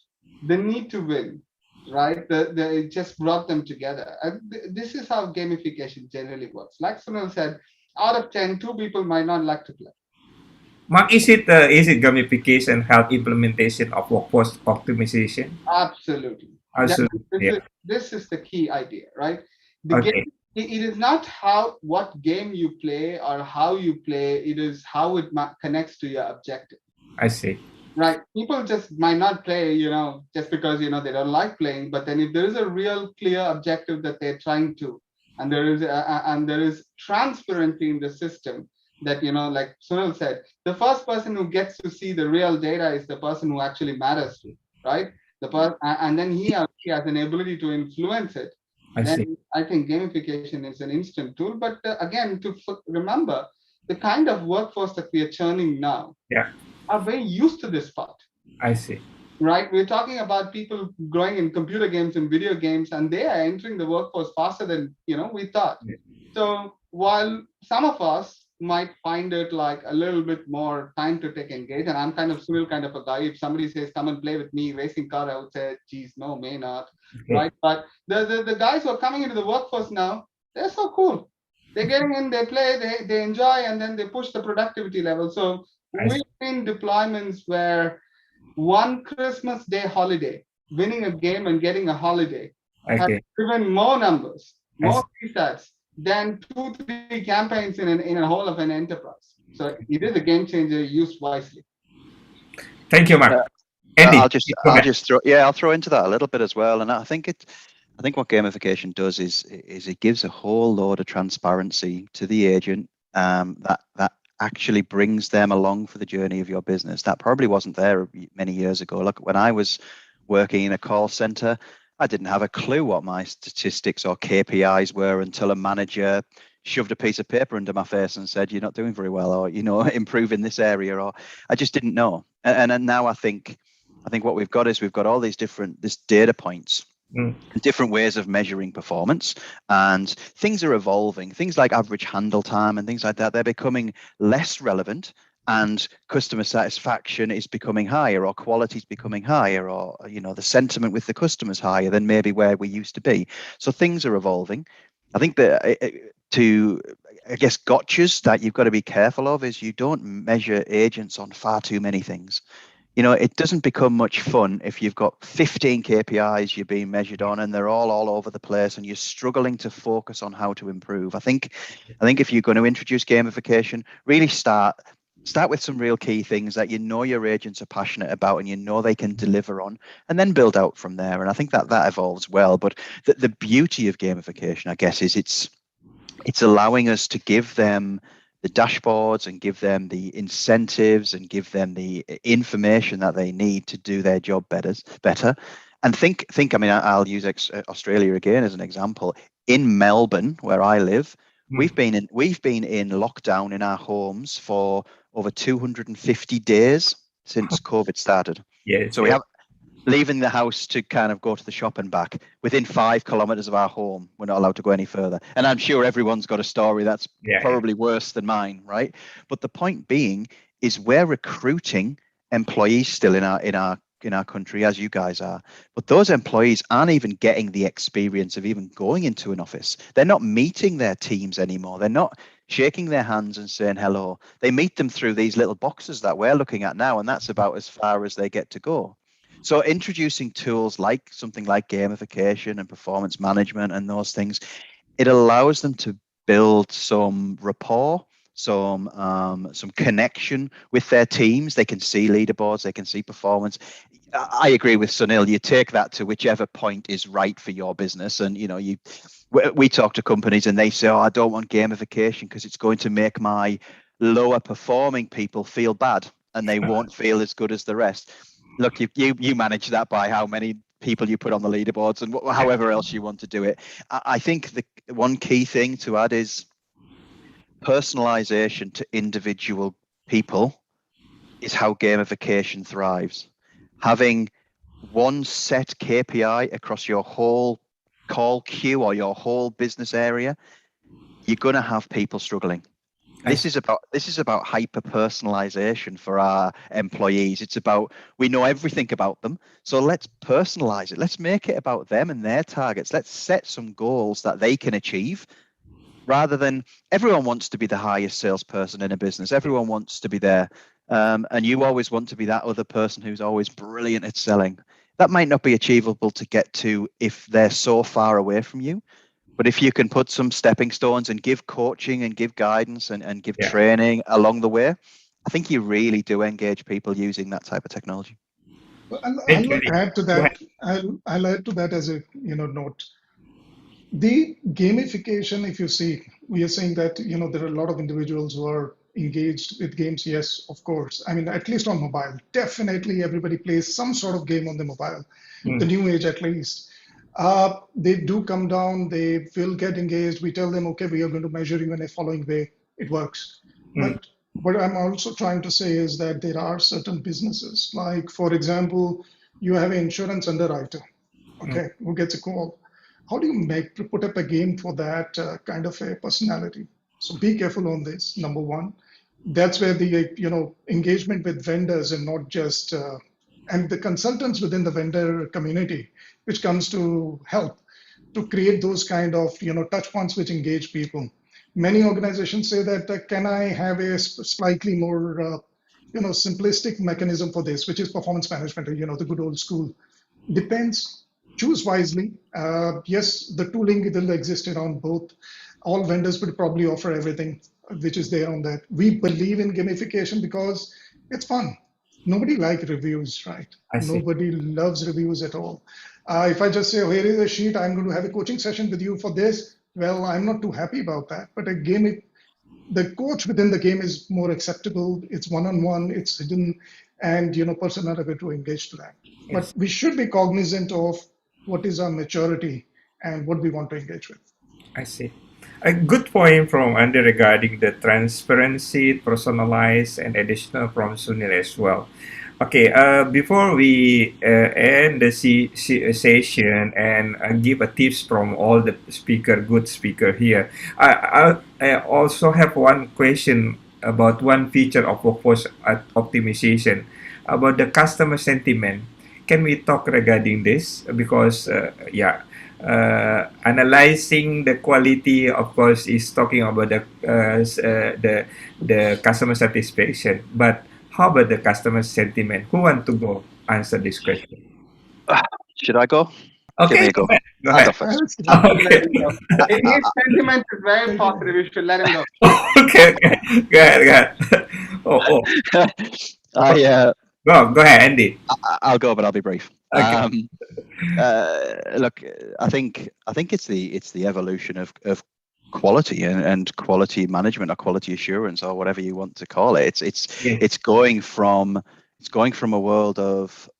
the need to win, right? It just brought them together. And this is how gamification generally works. Like Sunil said, out of 10, 2 people might not like to play. Mark, is it gamification help implementation of workforce optimization? Absolutely. Absolutely. This is the key idea, right? Okay. It is not what game you play or how you play, it is how it connects to your objective. I see. Right. People just might not play, just because, they don't like playing. But then if there is a real clear objective that they're trying to, and there is transparency in the system that, like Sunil said, the first person who gets to see the real data is the person who actually matters to, right? And then he or she has an ability to influence it. I think gamification is an instant tool. But again, to remember the kind of workforce that we are churning now. Yeah. Are very used to this part. I see. Right? We're talking about people growing in computer games and video games, and they are entering the workforce faster than we thought. Yeah. So while some of us might find it like a little bit more time to take engage, and I'm kind of Sunil kind of a guy. If somebody says, "Come and play with me, racing car," I would say, "Geez, no, may not." Okay. Right? But the guys who are coming into the workforce now, they're so cool. They're getting in, they play, they enjoy, and then they push the productivity level. So we've seen deployments where one Christmas Day holiday, winning a game and getting a holiday, has driven more numbers, more resets than 2-3 campaigns in a whole of an enterprise. So it is a game changer used wisely. Thank you, Mark. Andy, I'll throw into that a little bit as well. And I think what gamification does is it gives a whole load of transparency to the agent that actually brings them along for the journey of your business. That probably wasn't there many years ago. Look, when I was working in a call center, I didn't have a clue what my statistics or KPIs were until a manager shoved a piece of paper under my face and said, "You're not doing very well," or, improve in this area, or I just didn't know. And now I think what we've got is all these data points. Different ways of measuring performance, and things are evolving. Things like average handle time and things like that, they're becoming less relevant, and customer satisfaction is becoming higher, or quality is becoming higher, or the sentiment with the customers higher than maybe where we used to be. So things are evolving. I think that gotchas that you've got to be careful of is you don't measure agents on far too many things. It doesn't become much fun if you've got 15 KPIs you're being measured on and they're all over the place and you're struggling to focus on how to improve. I think if you're going to introduce gamification, really start with some real key things that your agents are passionate about and they can deliver on, and then build out from there. And I think that evolves well. But the beauty of gamification, I guess, is it's allowing us to give them the dashboards and give them the incentives and give them the information that they need to do their job better. And think, I mean, I'll use Australia again as an example. In Melbourne, where I live, we've been in lockdown in our homes for over 250 days since COVID started. So we have leaving the house to kind of go to the shop and back within 5 kilometers of our home. We're not allowed to go any further. And I'm sure everyone's got a story that's probably worse than mine, right? But the point being is we're recruiting employees still in our country, as you guys are. But those employees aren't even getting the experience of even going into an office. They're not meeting their teams anymore. They're not shaking their hands and saying hello. They meet them through these little boxes that we're looking at now, and that's about as far as they get to go. So introducing tools like something like gamification and performance management and those things, it allows them to build some rapport, some connection with their teams. They can see leaderboards, they can see performance. I agree with Sunil. You take that to whichever point is right for your business, and we talk to companies and they say, "Oh, I don't want gamification because it's going to make my lower performing people feel bad, and they won't feel as good as the rest." Look, you manage that by how many people you put on the leaderboards and however else you want to do it. I think the one key thing to add is personalization to individual people is how gamification thrives. Having one set KPI across your whole call queue or your whole business area, you're going to have people struggling. This is about hyper personalization for our employees. It's about, we know everything about them, so let's personalize it. Let's make it about them and their targets. Let's set some goals that they can achieve, rather than everyone wants to be the highest salesperson in a business. Everyone wants to be there. And you always want to be that other person who's always brilliant at selling. That might not be achievable to get to if they're so far away from you. But if you can put some stepping stones and give coaching and give guidance and give training along the way, I think you really do engage people using that type of technology. Well, I'll like to add to that. I'll add to that as a note. The gamification, if you see, we are saying that there are a lot of individuals who are engaged with games. Yes, of course. I mean, at least on mobile, definitely everybody plays some sort of game on the mobile. The new age, at least. They do come down. They will get engaged. We tell them, okay, we are going to measure you in a following way. It works. But what I'm also trying to say is that there are certain businesses, like for example, you have an insurance underwriter, okay, who gets a call. How do you put up a game for that kind of a personality? So be careful on this, number one. That's where the engagement with vendors and not just and the consultants within the vendor community, which comes to help to create those kind of touch points which engage people. Many organizations say that can I have a slightly more simplistic mechanism for this, which is performance management, the good old school. Depends. Choose wisely. Yes, the tooling will exist around both. All vendors would probably offer everything which is there on that. We believe in gamification because it's fun. Nobody likes reviews, right? Nobody loves reviews at all. If I just say, oh, here is a sheet, I'm going to have a coaching session with you for this, well, I'm not too happy about that. But again, the coach within the game is more acceptable. It's one-on-one, it's hidden, and person are able to engage to that. But we should be cognizant of what is our maturity and what we want to engage with. I see. A good point from Andy regarding the transparency, personalized, and additional from Sunil as well. Okay, before we end the session and give a tips from all the good speaker here, I also have one question about one feature of workforce optimization about the customer sentiment. Can we talk regarding this? Because analyzing the quality, of course, is talking about the customer satisfaction. But how about the customer sentiment? Who want to go answer this question? Should I go? Okay, go. Go ahead. I'll go first. Okay. His sentiment is very positive. You should let him go. Okay, go ahead. Go ahead, Andy. I'll go, but I'll be brief. Okay. Look, I think it's the evolution of quality and quality management or quality assurance or whatever you want to call it. It's going from a world of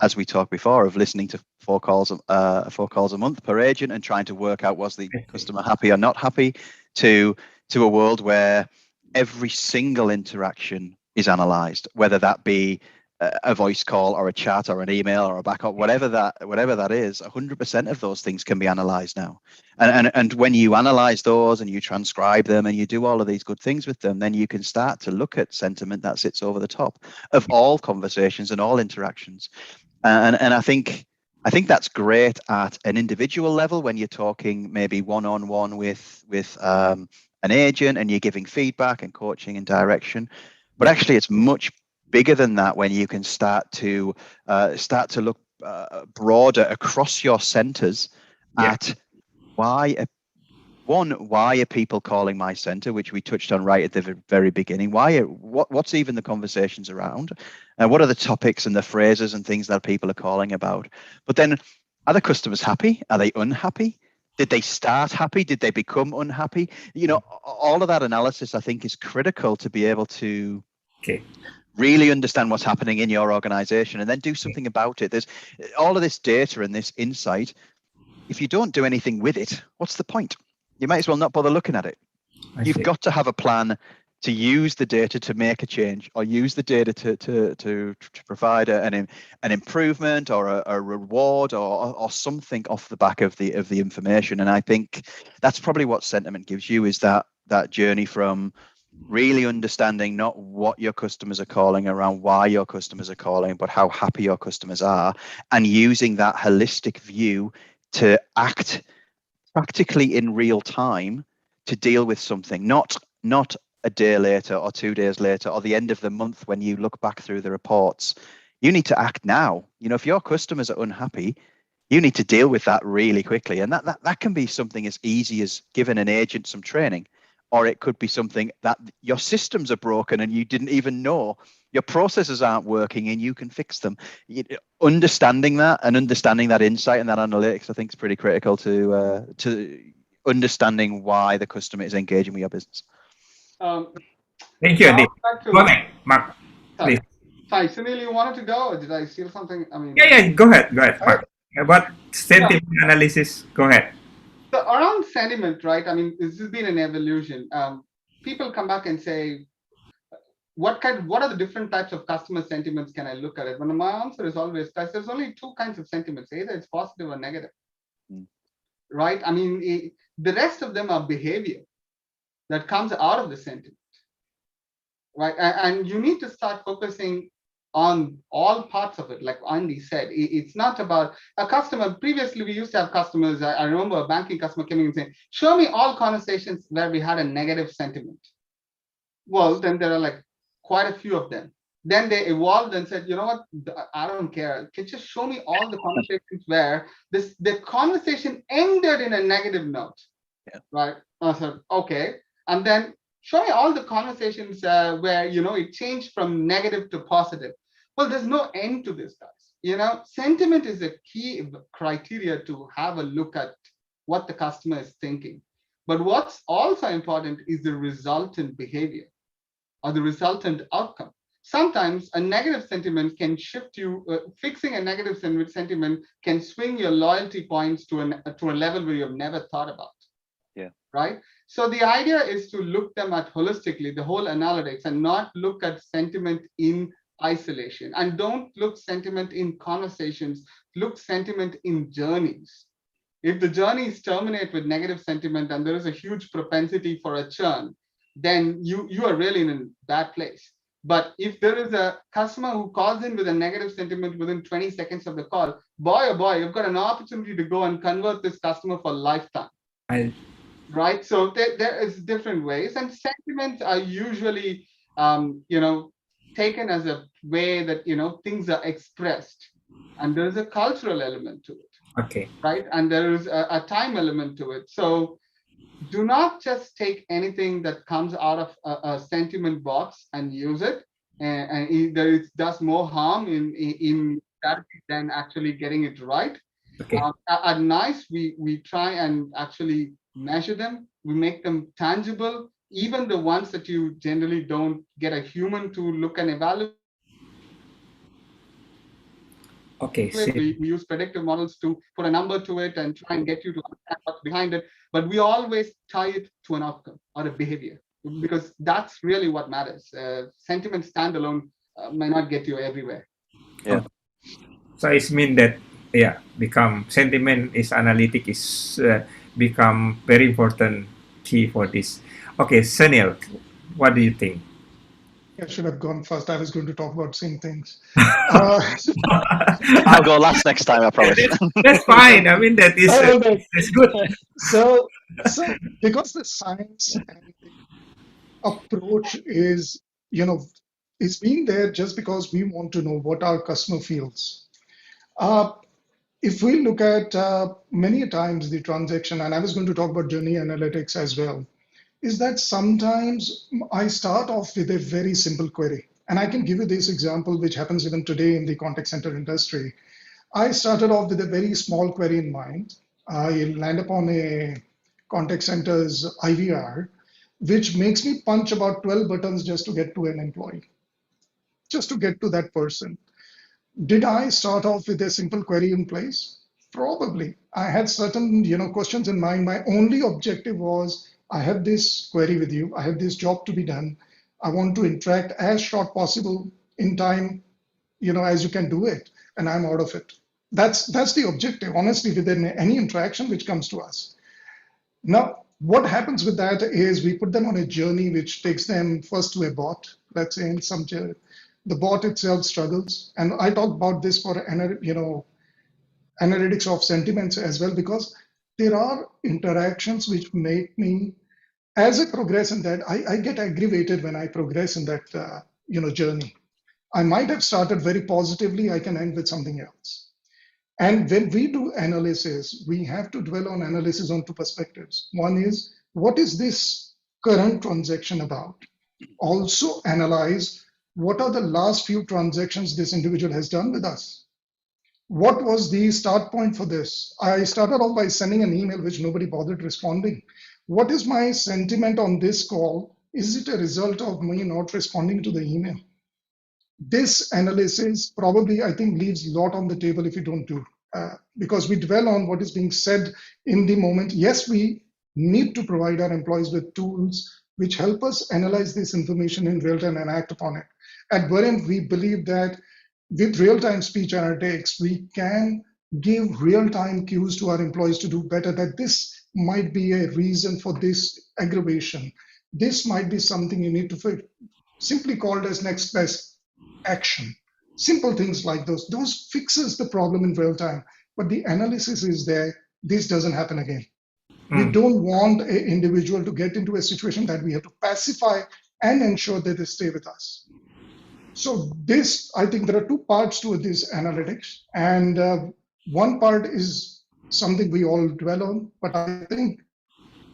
as we talked before, of listening to 4 calls a month per agent and trying to work out was the customer happy or not happy, to a world where every single interaction is analyzed, whether that be a voice call or a chat or an email or a backup, whatever that is. 100% of those things can be analyzed now, and when you analyze those and you transcribe them and you do all of these good things with them, then you can start to look at sentiment that sits over the top of all conversations and all interactions, and I think that's great at an individual level when you're talking maybe one-on-one with an agent and you're giving feedback and coaching and direction, but actually it's much bigger than that when you can start to look broader across your centers at why one, why are people calling my center, which we touched on right at the very beginning? What's even the conversations around? What are the topics and the phrases and things that people are calling about? But then, are the customers happy? Are they unhappy? Did they start happy? Did they become unhappy? All of that analysis, I think, is critical to be able to really understand what's happening in your organization and then do something about it. There's all of this data and this insight. If you don't do anything with it, what's the point? You might as well not bother looking at it. You've got to have a plan to use the data to make a change, or use the data to provide an improvement or a reward or something off the back of the information. And I think that's probably what sentiment gives you, is that journey from really understanding not what your customers are calling around, why your customers are calling, but how happy your customers are, and using that holistic view to act practically in real time to deal with something, not a day later or 2 days later or the end of the month when you look back through the reports. You need to act now. If your customers are unhappy, you need to deal with that really quickly. And that can be something as easy as giving an agent some training, or it could be something that your systems are broken and you didn't even know. Your processes aren't working and you can fix them. Understanding that and understanding that insight and that analytics, I think, is pretty critical to understanding why the customer is engaging with your business. Thank you, Andy. Go ahead, Mark. Please. Sorry, Sunil, you wanted to go, or did I steal something? Yeah. Go ahead, Mark. About sentiment analysis, go ahead. So around sentiment, right? This has been an evolution. People come back and say, what are the different types of customer sentiments can I look at it? When my answer is always, guys, there's only two kinds of sentiments. Either it's positive or negative, right? The rest of them are behavior that comes out of the sentiment, right? And you need to start focusing on all parts of it. Like Andy said, it's not about a customer. Previously, we used to have customers. I remember a banking customer coming and saying, show me all conversations where we had a negative sentiment. Well, then there are quite a few of them. Then they evolved and said, you know what, I don't care. Can you just show me all the conversations where the conversation ended in a negative note, right? I said, okay. And then show me all the conversations where, it changed from negative to positive. Well, there's no end to this, guys. Sentiment is a key criteria to have a look at what the customer is thinking. But what's also important is the resultant behavior or the resultant outcome. Sometimes a negative sentiment can shift you, fixing a negative sentiment can swing your loyalty points to a level where you've never thought about. Yeah. Right? So the idea is to look them at holistically, the whole analytics, and not look at sentiment in isolation. And don't look sentiment in conversations, look sentiment in journeys. If the journeys terminate with negative sentiment and there is a huge propensity for a churn, then you are really in a bad place. But if there is a customer who calls in with a negative sentiment within 20 seconds of the call, boy, oh boy, you've got an opportunity to go and convert this customer for lifetime. Right? So there is different ways, and sentiments are usually, taken as a way that, things are expressed, and there's a cultural element to it. Okay. Right? And there is a time element to it. So do not just take anything that comes out of a sentiment box and use it, and it does more harm in that than actually getting it right. Okay. At NICE, we try and actually measure them. We make them tangible, even the ones that you generally don't get a human to look and evaluate. Okay. We use predictive models to put a number to it and try and get you to understand what's behind it. But we always tie it to an outcome or a behavior, because that's really what matters. Sentiment standalone may not get you everywhere. Yeah. So it means that become sentiment is analytic is become very important key for this. Okay, Sunil, what do you think? I should have gone first. I was going to talk about same things. I'll go last next time, I promise. That's fine. That is that's good. So because the science and the approach is being there just because we want to know what our customer feels. if we look at many times the transaction, and I was going to talk about journey analytics as well, is that sometimes I start off with a very simple query. And I can give you this example, which happens even today in the contact center industry. I started off with a very small query in mind. I land upon a contact center's IVR, which makes me punch about 12 buttons just to get to an employee, just to get to that person. Did I start off with a simple query in place? Probably. I had certain, questions in mind. My only objective was I have this query with you. I have this job to be done. I want to interact as short possible in time, as you can do it, and I'm out of it. That's the objective, honestly, within any interaction which comes to us. Now, what happens with that is we put them on a journey which takes them first to a bot. Let's say in some the bot itself struggles, and I talk about this for analytics of sentiments as well, because there are interactions which make me, as I progress in that, I get aggravated when I progress in that journey. I might have started very positively, I can end with something else. And when we do analysis, we have to dwell on analysis on two perspectives. One is, what is this current transaction about? Also analyze what are the last few transactions this individual has done with us. What was the start point for this? I started off by sending an email which nobody bothered responding. What is my sentiment on this call? Is it a result of me not responding to the email? This analysis probably, I think, leaves a lot on the table if you don't do, because we dwell on what is being said in the moment. Yes, we need to provide our employees with tools which help us analyze this information in real time and act upon it. At Verint, we believe that with real-time speech analytics, we can give real-time cues to our employees to do better, that this might be a reason for this aggravation. This might be something you need to fix, simply called as next best action. Simple things like those fixes the problem in real time, but the analysis is there. This doesn't happen again. We don't want an individual to get into a situation that we have to pacify and ensure that they stay with us. So this, I think there are two parts to this analytics, and one part is something we all dwell on, but I think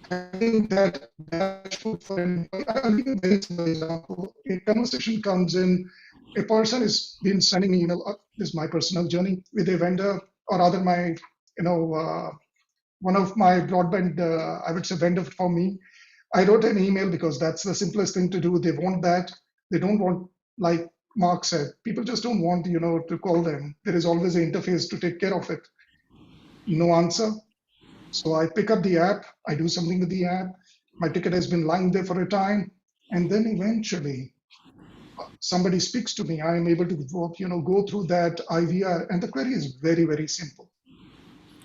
that dashboard for I'll give you a very simple example. A conversation comes in, a person has been sending me email, this is my personal journey with a vendor, or rather my, one of my broadband, I would say vendor for me. I wrote an email because that's the simplest thing to do. They want that. They don't want, like Mark said, people just don't want, to call them. There is always an interface to take care of it. No answer. So I pick up the app, I do something with the app. My ticket has been lying there for a time. And then eventually somebody speaks to me. I am able to go through that IVR, and the query is very, very simple.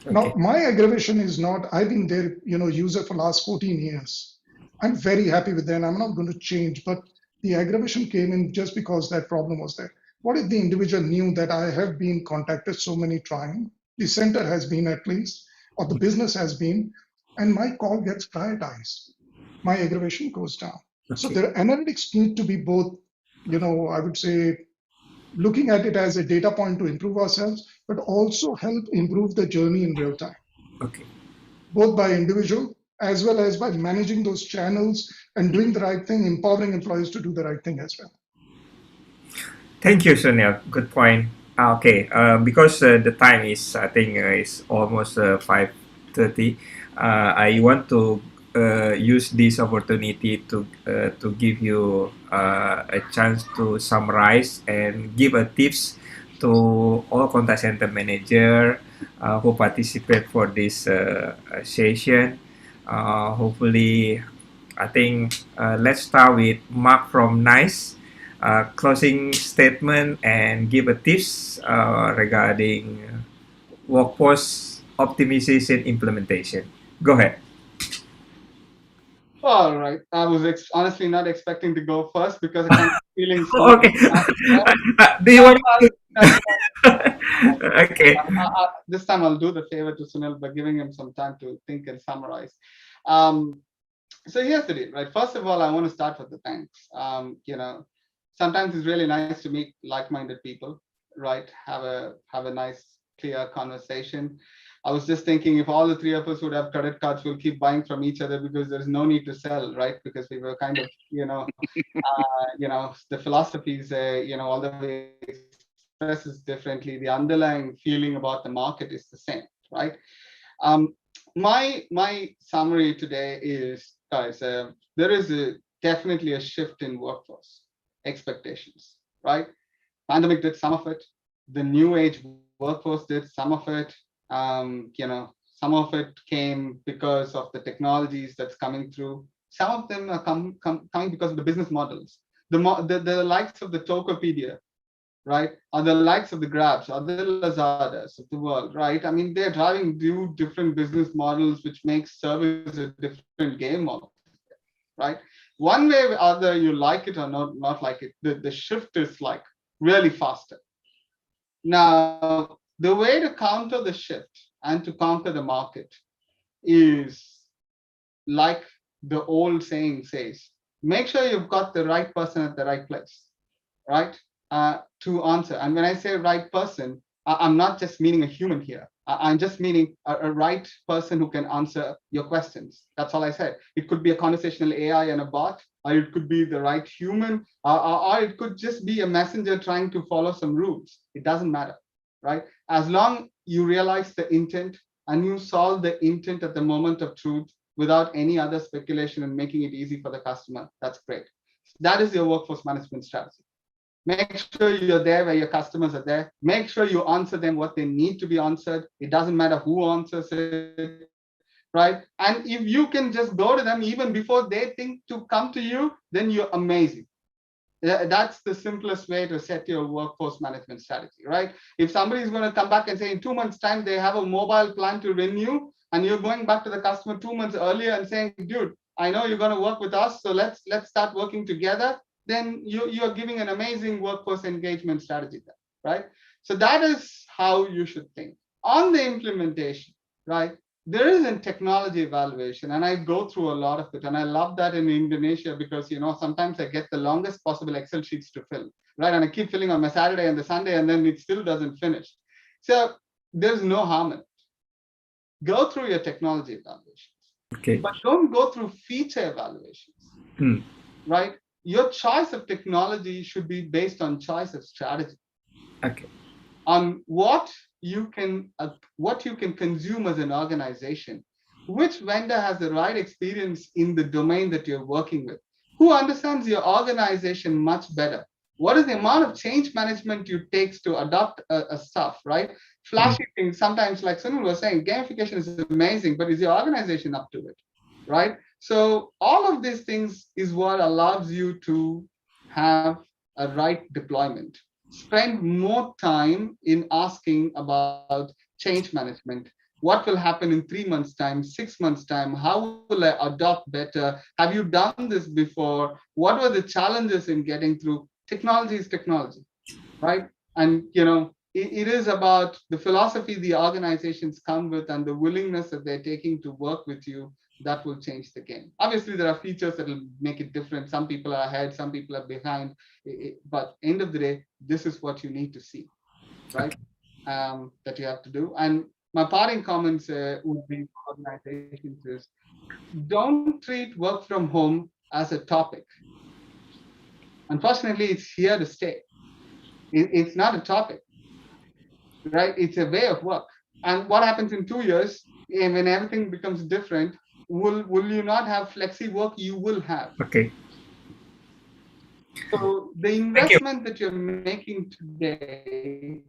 Okay. Now, my aggravation is not, I've been their user for last 14 years. I'm very happy with them. I'm not going to change, but the aggravation came in just because that problem was there. What if the individual knew that I have been contacted so many times, the center has been at least, or the business has been, and my call gets prioritized. My aggravation goes down. Okay. So the analytics need to be both, I would say, looking at it as a data point to improve ourselves, but also help improve the journey in real time. Okay. Both by individual as well as by managing those channels and doing the right thing, empowering employees to do the right thing as well. Thank you, Shania. Good point. Okay, because the time is, I think, is almost 5:30. I want to use this opportunity to give you a chance to summarize and give a tips to all contact center manager who participate for this session. Hopefully, I think let's start with Mark from NICE. Closing statement and give a tips regarding workforce optimization implementation. Go ahead. All right. I was honestly not expecting to go first because I'm feeling so. Okay. Do you want to? Okay. This time I'll do the favor to Sunil by giving him some time to think and summarize. So here's the deal, right? First of all, I want to start with the thanks. Sometimes it's really nice to meet like-minded people, right? Have a nice clear conversation. I was just thinking if all the three of us would have credit cards, we'll keep buying from each other because there's no need to sell, right? Because we were kind of, the philosophies, although we express it differently, the underlying feeling about the market is the same, right? My summary today is, guys, there is definitely a shift in workforce expectations, right? Pandemic did some of it. The new age workforce did some of it. Some of it came because of the technologies that's coming through. Some of them are coming because of the business models. The likes of the Tokopedia, right, are the likes of the Grabs, or the Lazadas of the world, right? I mean, they're driving new different business models, which makes service a different game model, right? One way or other, you like it or not like it, the shift is like really faster. Now, the way to counter the shift and to conquer the market is like the old saying says, make sure you've got the right person at the right place, right? To answer. And when I say right person, I'm not just meaning a human here. I'm just meaning a right person who can answer your questions. That's all I said. It could be a conversational AI and a bot, or it could be the right human, or it could just be a messenger trying to follow some rules. It doesn't matter, right? As long you realize the intent and you solve the intent at the moment of truth without any other speculation and making it easy for the customer, that's great. That is your workforce management strategy. Make sure you're there where your customers are there. Make sure you answer them what they need to be answered. It doesn't matter who answers it, right? And if you can just go to them even before they think to come to you, then you're amazing. That's the simplest way to set your workforce management strategy, right? If somebody is going to come back and say in 2 months' time they have a mobile plan to renew, and you're going back to the customer 2 months earlier and saying, dude, I know you're going to work with us, so let's start working together, then you're giving an amazing workforce engagement strategy there, right? So that is how you should think. On the implementation, right, there is a technology evaluation, and I go through a lot of it, and I love that in Indonesia because, sometimes I get the longest possible Excel sheets to fill, right? And I keep filling on my Saturday and the Sunday, and then it still doesn't finish. So there's no harm in it. Go through your technology evaluations, okay, but don't go through feature evaluations, right? Your choice of technology should be based on choice of strategy. Okay. On what you can consume as an organization, which vendor has the right experience in the domain that you're working with, who understands your organization much better, what is the amount of change management you takes to adopt a stuff, right? Flashy things, sometimes like Sunil was saying, gamification is amazing, but is your organization up to it, right? So all of these things is what allows you to have a right deployment. Spend more time in asking about change management. What will happen in 3 months' time, 6 months' time? How will I adopt better? Have you done this before? What were the challenges in getting through? Technology is technology, right? And it is about the philosophy the organizations come with and the willingness that they're taking to work with you that will change the game. Obviously, there are features that will make it different. Some people are ahead, some people are behind. But end of the day, this is what you need to see, right? That you have to do. And my parting comments would be for organizations is, don't treat work from home as a topic. Unfortunately, it's here to stay. It's not a topic, right? It's a way of work. And what happens in 2 years, when everything becomes different, will you not have flexi work? You will have. Okay. So the investment that you're making today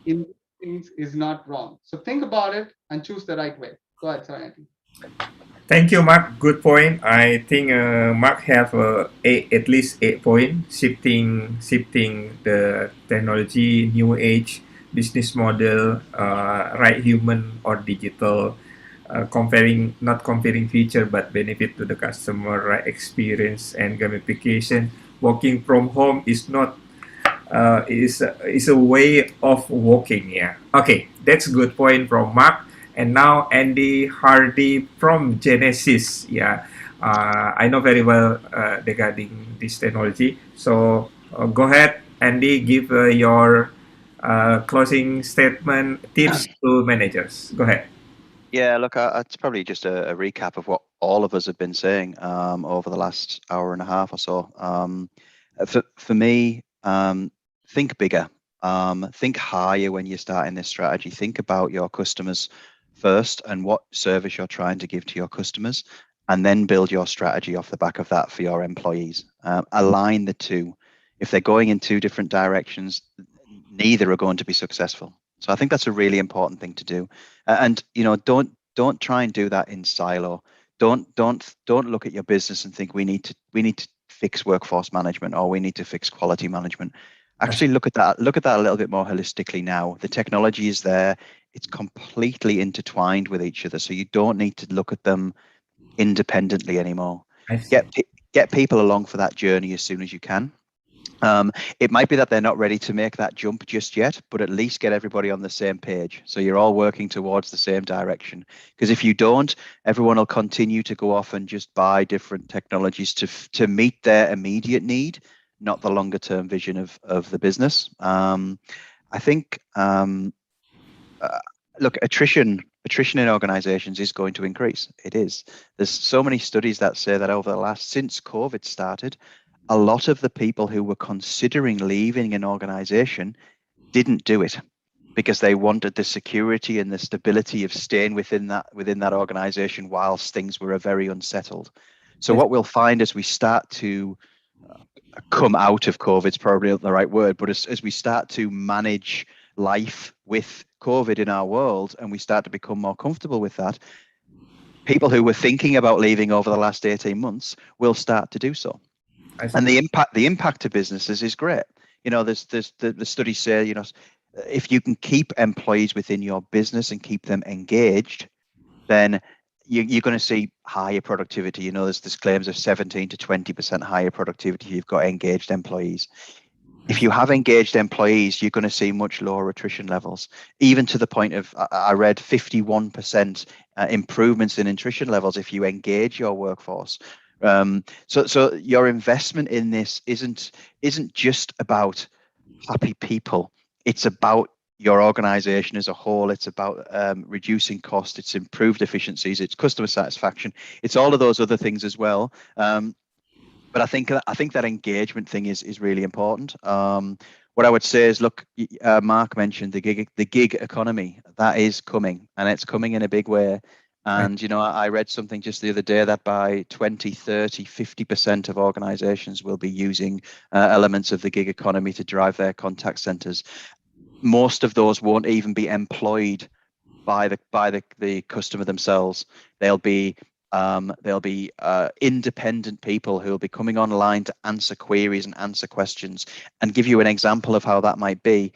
in things is not wrong. So think about it and choose the right way. Go ahead, sorry, Andy. Thank you, Mark. Good point. I think Mark have at least 8 points, shifting the technology, new age, business model, right human or digital, not comparing feature but benefit to the customer, right experience and gamification. Working from home is not is a way of working. Yeah. Okay, that's a good point from Mark. And now Andy Hardy from Genesis. Yeah, I know very well regarding this technology. So go ahead, Andy, give your closing statement, tips to managers. Go ahead. Yeah, look, it's probably just a recap of what all of us have been saying over the last hour and a half or so. For me, think bigger, think higher when you're starting this strategy. Think about your customers first and what service you're trying to give to your customers, and then build your strategy off the back of that for your employees. Align the two. If they're going in two different directions, neither are going to be successful. So I think that's a really important thing to do. And don't try and do that in silo. Don't look at your business and think we need to fix workforce management or we need to fix quality management. Actually look at that a little bit more holistically now. The technology is there. It's completely intertwined with each other. So you don't need to look at them independently anymore. Get people along for that journey as soon as you can. It might be that they're not ready to make that jump just yet, but at least get everybody on the same page. So you're all working towards the same direction. Because if you don't, everyone will continue to go off and just buy different technologies to meet their immediate need, not the longer term vision of the business. I think, look, attrition in organizations is going to increase. It is. There's so many studies that say that since COVID started, a lot of the people who were considering leaving an organization didn't do it because they wanted the security and the stability of staying within that organization whilst things were very unsettled. So what we'll find as we start to come out of COVID is probably not the right word, but as we start to manage life with COVID in our world and we start to become more comfortable with that, people who were thinking about leaving over the last 18 months will start to do so. And the impact to businesses is great. There's the studies say, if you can keep employees within your business and keep them engaged, then you're going to see higher productivity. There's claims of 17 to 20% higher productivity if you've got engaged employees. If you have engaged employees, you're going to see much lower attrition levels, even to the point of, I read 51% improvements in attrition levels if you engage your workforce. So your investment in this isn't just about happy people. It's about your organization as a whole. It's about reducing cost. It's improved efficiencies. It's customer satisfaction. It's all of those other things as well. But I think that engagement thing is really important. What I would say is, look, Mark mentioned the gig economy. That is coming, and it's coming in a big way. And, I read something just the other day that by 2030, 50% of organizations will be using elements of the gig economy to drive their contact centers. Most of those won't even be employed by the customer themselves. They'll be independent people who will be coming online to answer queries and answer questions. And give you an example of how that might be.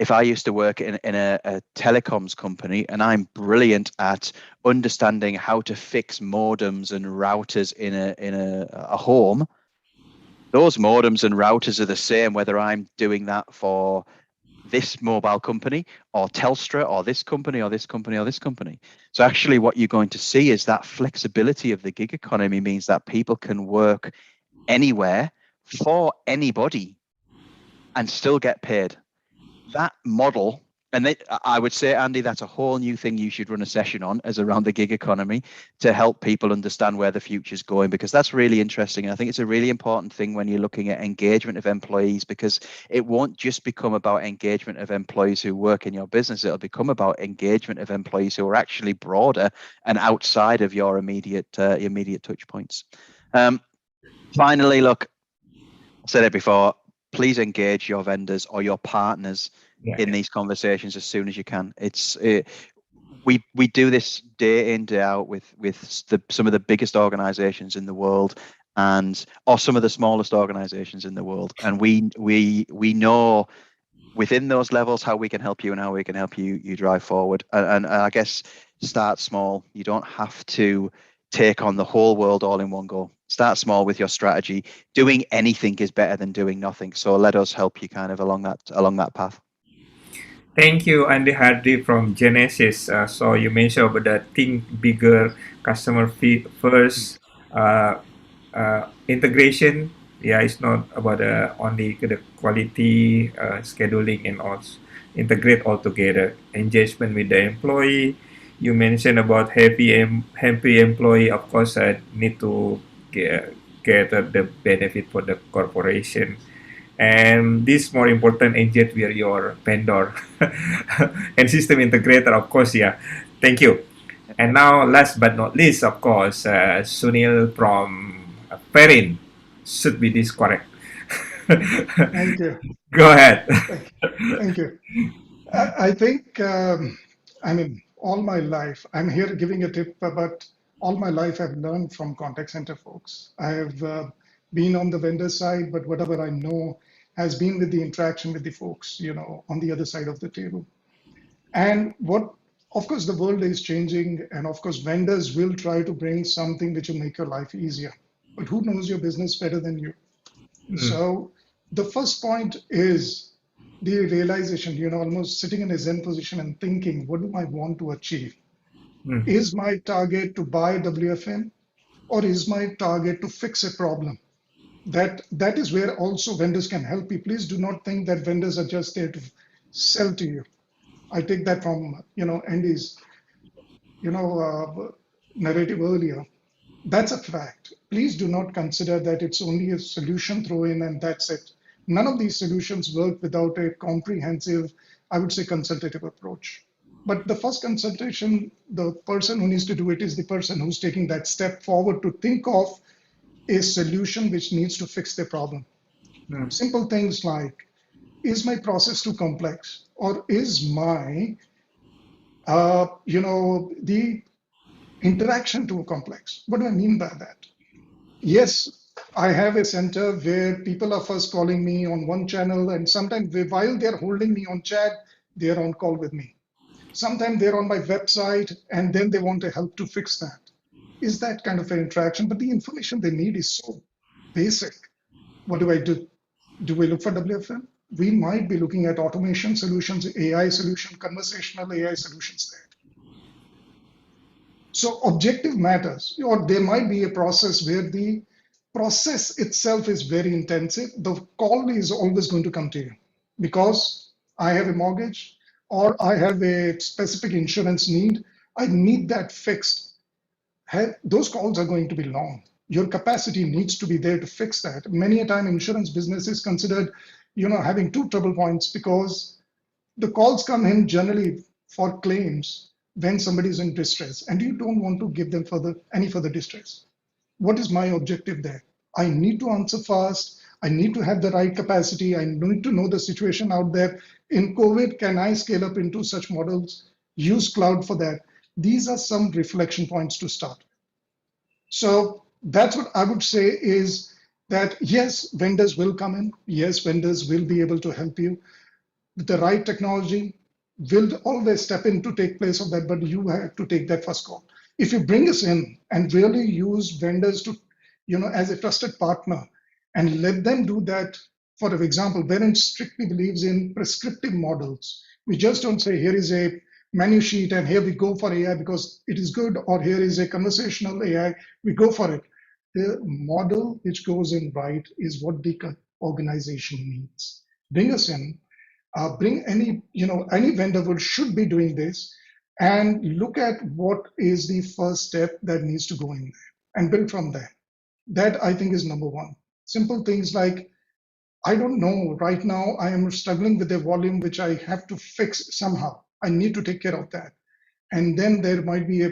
If I used to work in a telecoms company and I'm brilliant at understanding how to fix modems and routers in a home, those modems and routers are the same whether I'm doing that for this mobile company or Telstra or this company or this company or this company. So actually what you're going to see is that flexibility of the gig economy means that people can work anywhere for anybody and still get paid. That model, and I would say, Andy, that's a whole new thing you should run a session on, as around the gig economy, to help people understand where the future's going, because that's really interesting. And I think it's a really important thing when you're looking at engagement of employees, because it won't just become about engagement of employees who work in your business. It'll become about engagement of employees who are actually broader and outside of your immediate touch points. Finally, look, I said it before, please engage your vendors or your partners in these conversations as soon as you can. We do this day in, day out with some of the biggest organizations in the world or some of the smallest organizations in the world. And we know within those levels how we can help you and how we can help you drive forward. And I guess start small. You don't have to take on the whole world all in one go. Start small with your strategy. Doing anything is better than doing nothing. So let us help you kind of along that path. Thank you, Andy Hardy from Genesis. So you mentioned about the think bigger, customer first, integration Yeah, it's not about only the quality scheduling and also integrate all together. Engagement with the employee. You mentioned about happy employee. Of course, need to get the benefit for the corporation. And this more important, engage with your vendor and system integrator. Of course, yeah. Thank you. And now, last but not least, of course, Sunil from Perin should be this correct. Thank you. Go ahead. Thank you. I think, I mean, all my life, I'm here giving a tip, but all my life I've learned from contact center folks. I have been on the vendor side, but whatever I know has been with the interaction with the folks, on the other side of the table. And of course, the world is changing, and of course, vendors will try to bring something which will make your life easier. But who knows your business better than you? So the first point is the realization, almost sitting in a Zen position and thinking, what do I want to achieve? Is my target to buy WFM, or is my target to fix a problem? That is where also vendors can help you. Please do not think that vendors are just there to sell to you. I take that from, Andy's, narrative earlier. That's a fact. Please do not consider that it's only a solution throw in and that's it. None of these solutions work without a comprehensive, I would say, consultative approach. But the first consultation, the person who needs to do it is the person who's taking that step forward to think of a solution which needs to fix the problem. Simple things like, is my process too complex? Or is my, the interaction too complex? What do I mean by that? Yes, I have a center where people are first calling me on one channel, and sometimes while they're holding me on chat, they're on call with me. Sometimes they're on my website, and then they want a help to fix that. Is that kind of an interaction? But the information they need is so basic. What do I do? Do we look for WFM? We might be looking at automation solutions, AI solution, conversational AI solutions there. So objective matters, or there might be a process where the process itself is very intensive. The call is always going to come to you because I have a mortgage or I have a specific insurance need. I need that fixed. Those calls are going to be long. Your capacity needs to be there to fix that. Many a time insurance business is considered, having two trouble points because the calls come in generally for claims when somebody is in distress and you don't want to give them any further distress. What is my objective there? I need to answer fast. I need to have the right capacity. I need to know the situation out there. In COVID, can I scale up into such models? Use cloud for that. These are some reflection points to start. So that's what I would say is that yes, vendors will come in. Yes, vendors will be able to help you. With the right technology, will always step in to take place of that, but you have to take that first call. If you bring us in and really use vendors to, as a trusted partner and let them do that, for example, Berend strictly believes in prescriptive models. We just don't say, here is a menu sheet and here we go for AI because it is good, or here is a conversational AI, we go for it. The model which goes in right is what the organization needs. Bring us in. Bring any vendor should be doing this and look at what is the first step that needs to go in there and build from there. That I think is number one. Simple things like, I don't know, right now I am struggling with a volume which I have to fix somehow. I need to take care of that. And then there might be a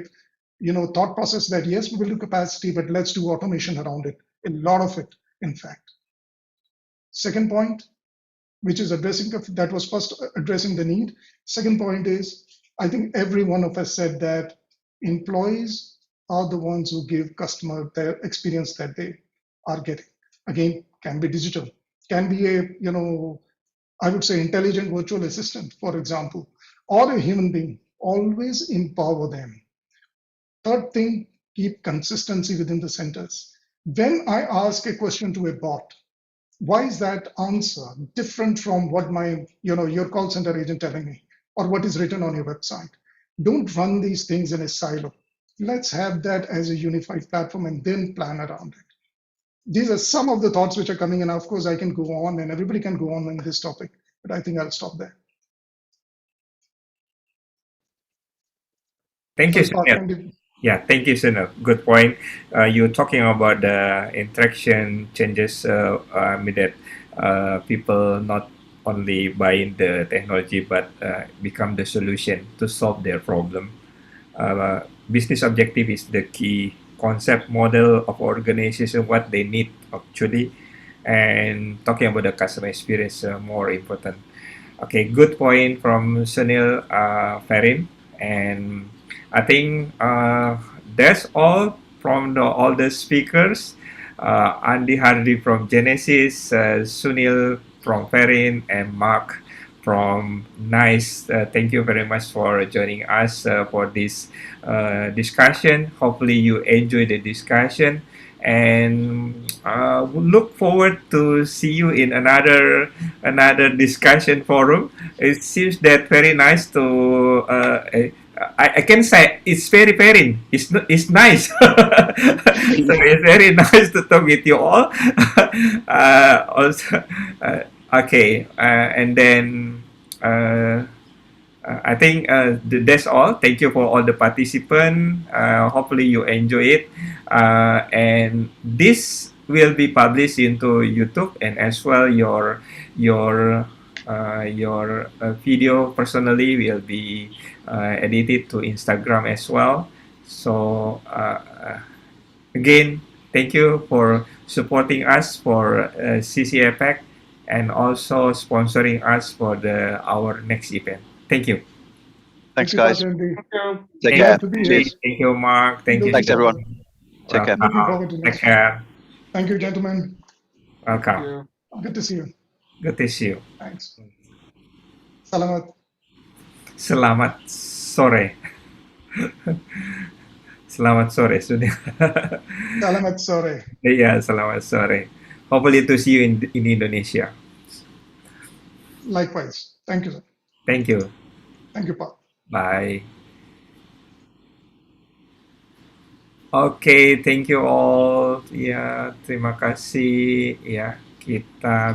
thought process that yes, we will do capacity, but let's do automation around it. A lot of it, in fact. Second point, which is that was first addressing the need. Second point is, I think every one of us said that employees are the ones who give customer their experience that they are getting. Again, can be digital, can be a, I would say intelligent virtual assistant, for example, or a human being. Always empower them. Third thing, keep consistency within the centers. When I ask a question to a bot, why is that answer different from what your call center agent telling me or what is written on your website? Don't run these things in a silo. Let's have that as a unified platform and then plan around it. these are some of the thoughts which are coming in. Of course, I can go on and everybody can go on this topic, but I think I'll stop there. Thank you, Sorry, Park, Sunil. Yeah, thank you, Sunil. Good point. You're talking about the interaction changes that people not only buying the technology but become the solution to solve their problem. Business objective is the key concept model of organization, what they need actually, and talking about the customer experience more important. Okay, good point from Sunil Farin, and I think that's all from all the speakers. Andy Hardy from Genesis, Sunil from Farin, and Mark from Nice. Thank you very much for joining us for this discussion. Hopefully you enjoy the discussion, and we look forward to see you in another discussion forum. It seems that very nice to. I can say it's very. It's nice. So it's very nice to talk with you all. Also, okay, and then. I think that's all. Thank you for all the participants. Hopefully you enjoy it. And this will be published into YouTube, and as well your video personally will be edited to Instagram as well. So again, thank you for supporting us for CC-APAC and also sponsoring us for our next event. Thank you. Thanks, guys. Thank you. Take Glad care. to be Cheers. Thank you, Mark. Thank you. Thanks, everyone. Take care. Looking forward to Take next. care. Thank you, gentlemen. Thank Welcome. you. Good to see you. Good to see you. Thanks. Salamat. Selamat sore. Selamat sore, Sunil. Salamat sore. Yeah, selamat sore. Hopefully to see you in Indonesia. Likewise. Thank you, sir. Thank you. Thank you, Park. Bye. Oke, thank you all. Ya, terima kasih. Ya, kita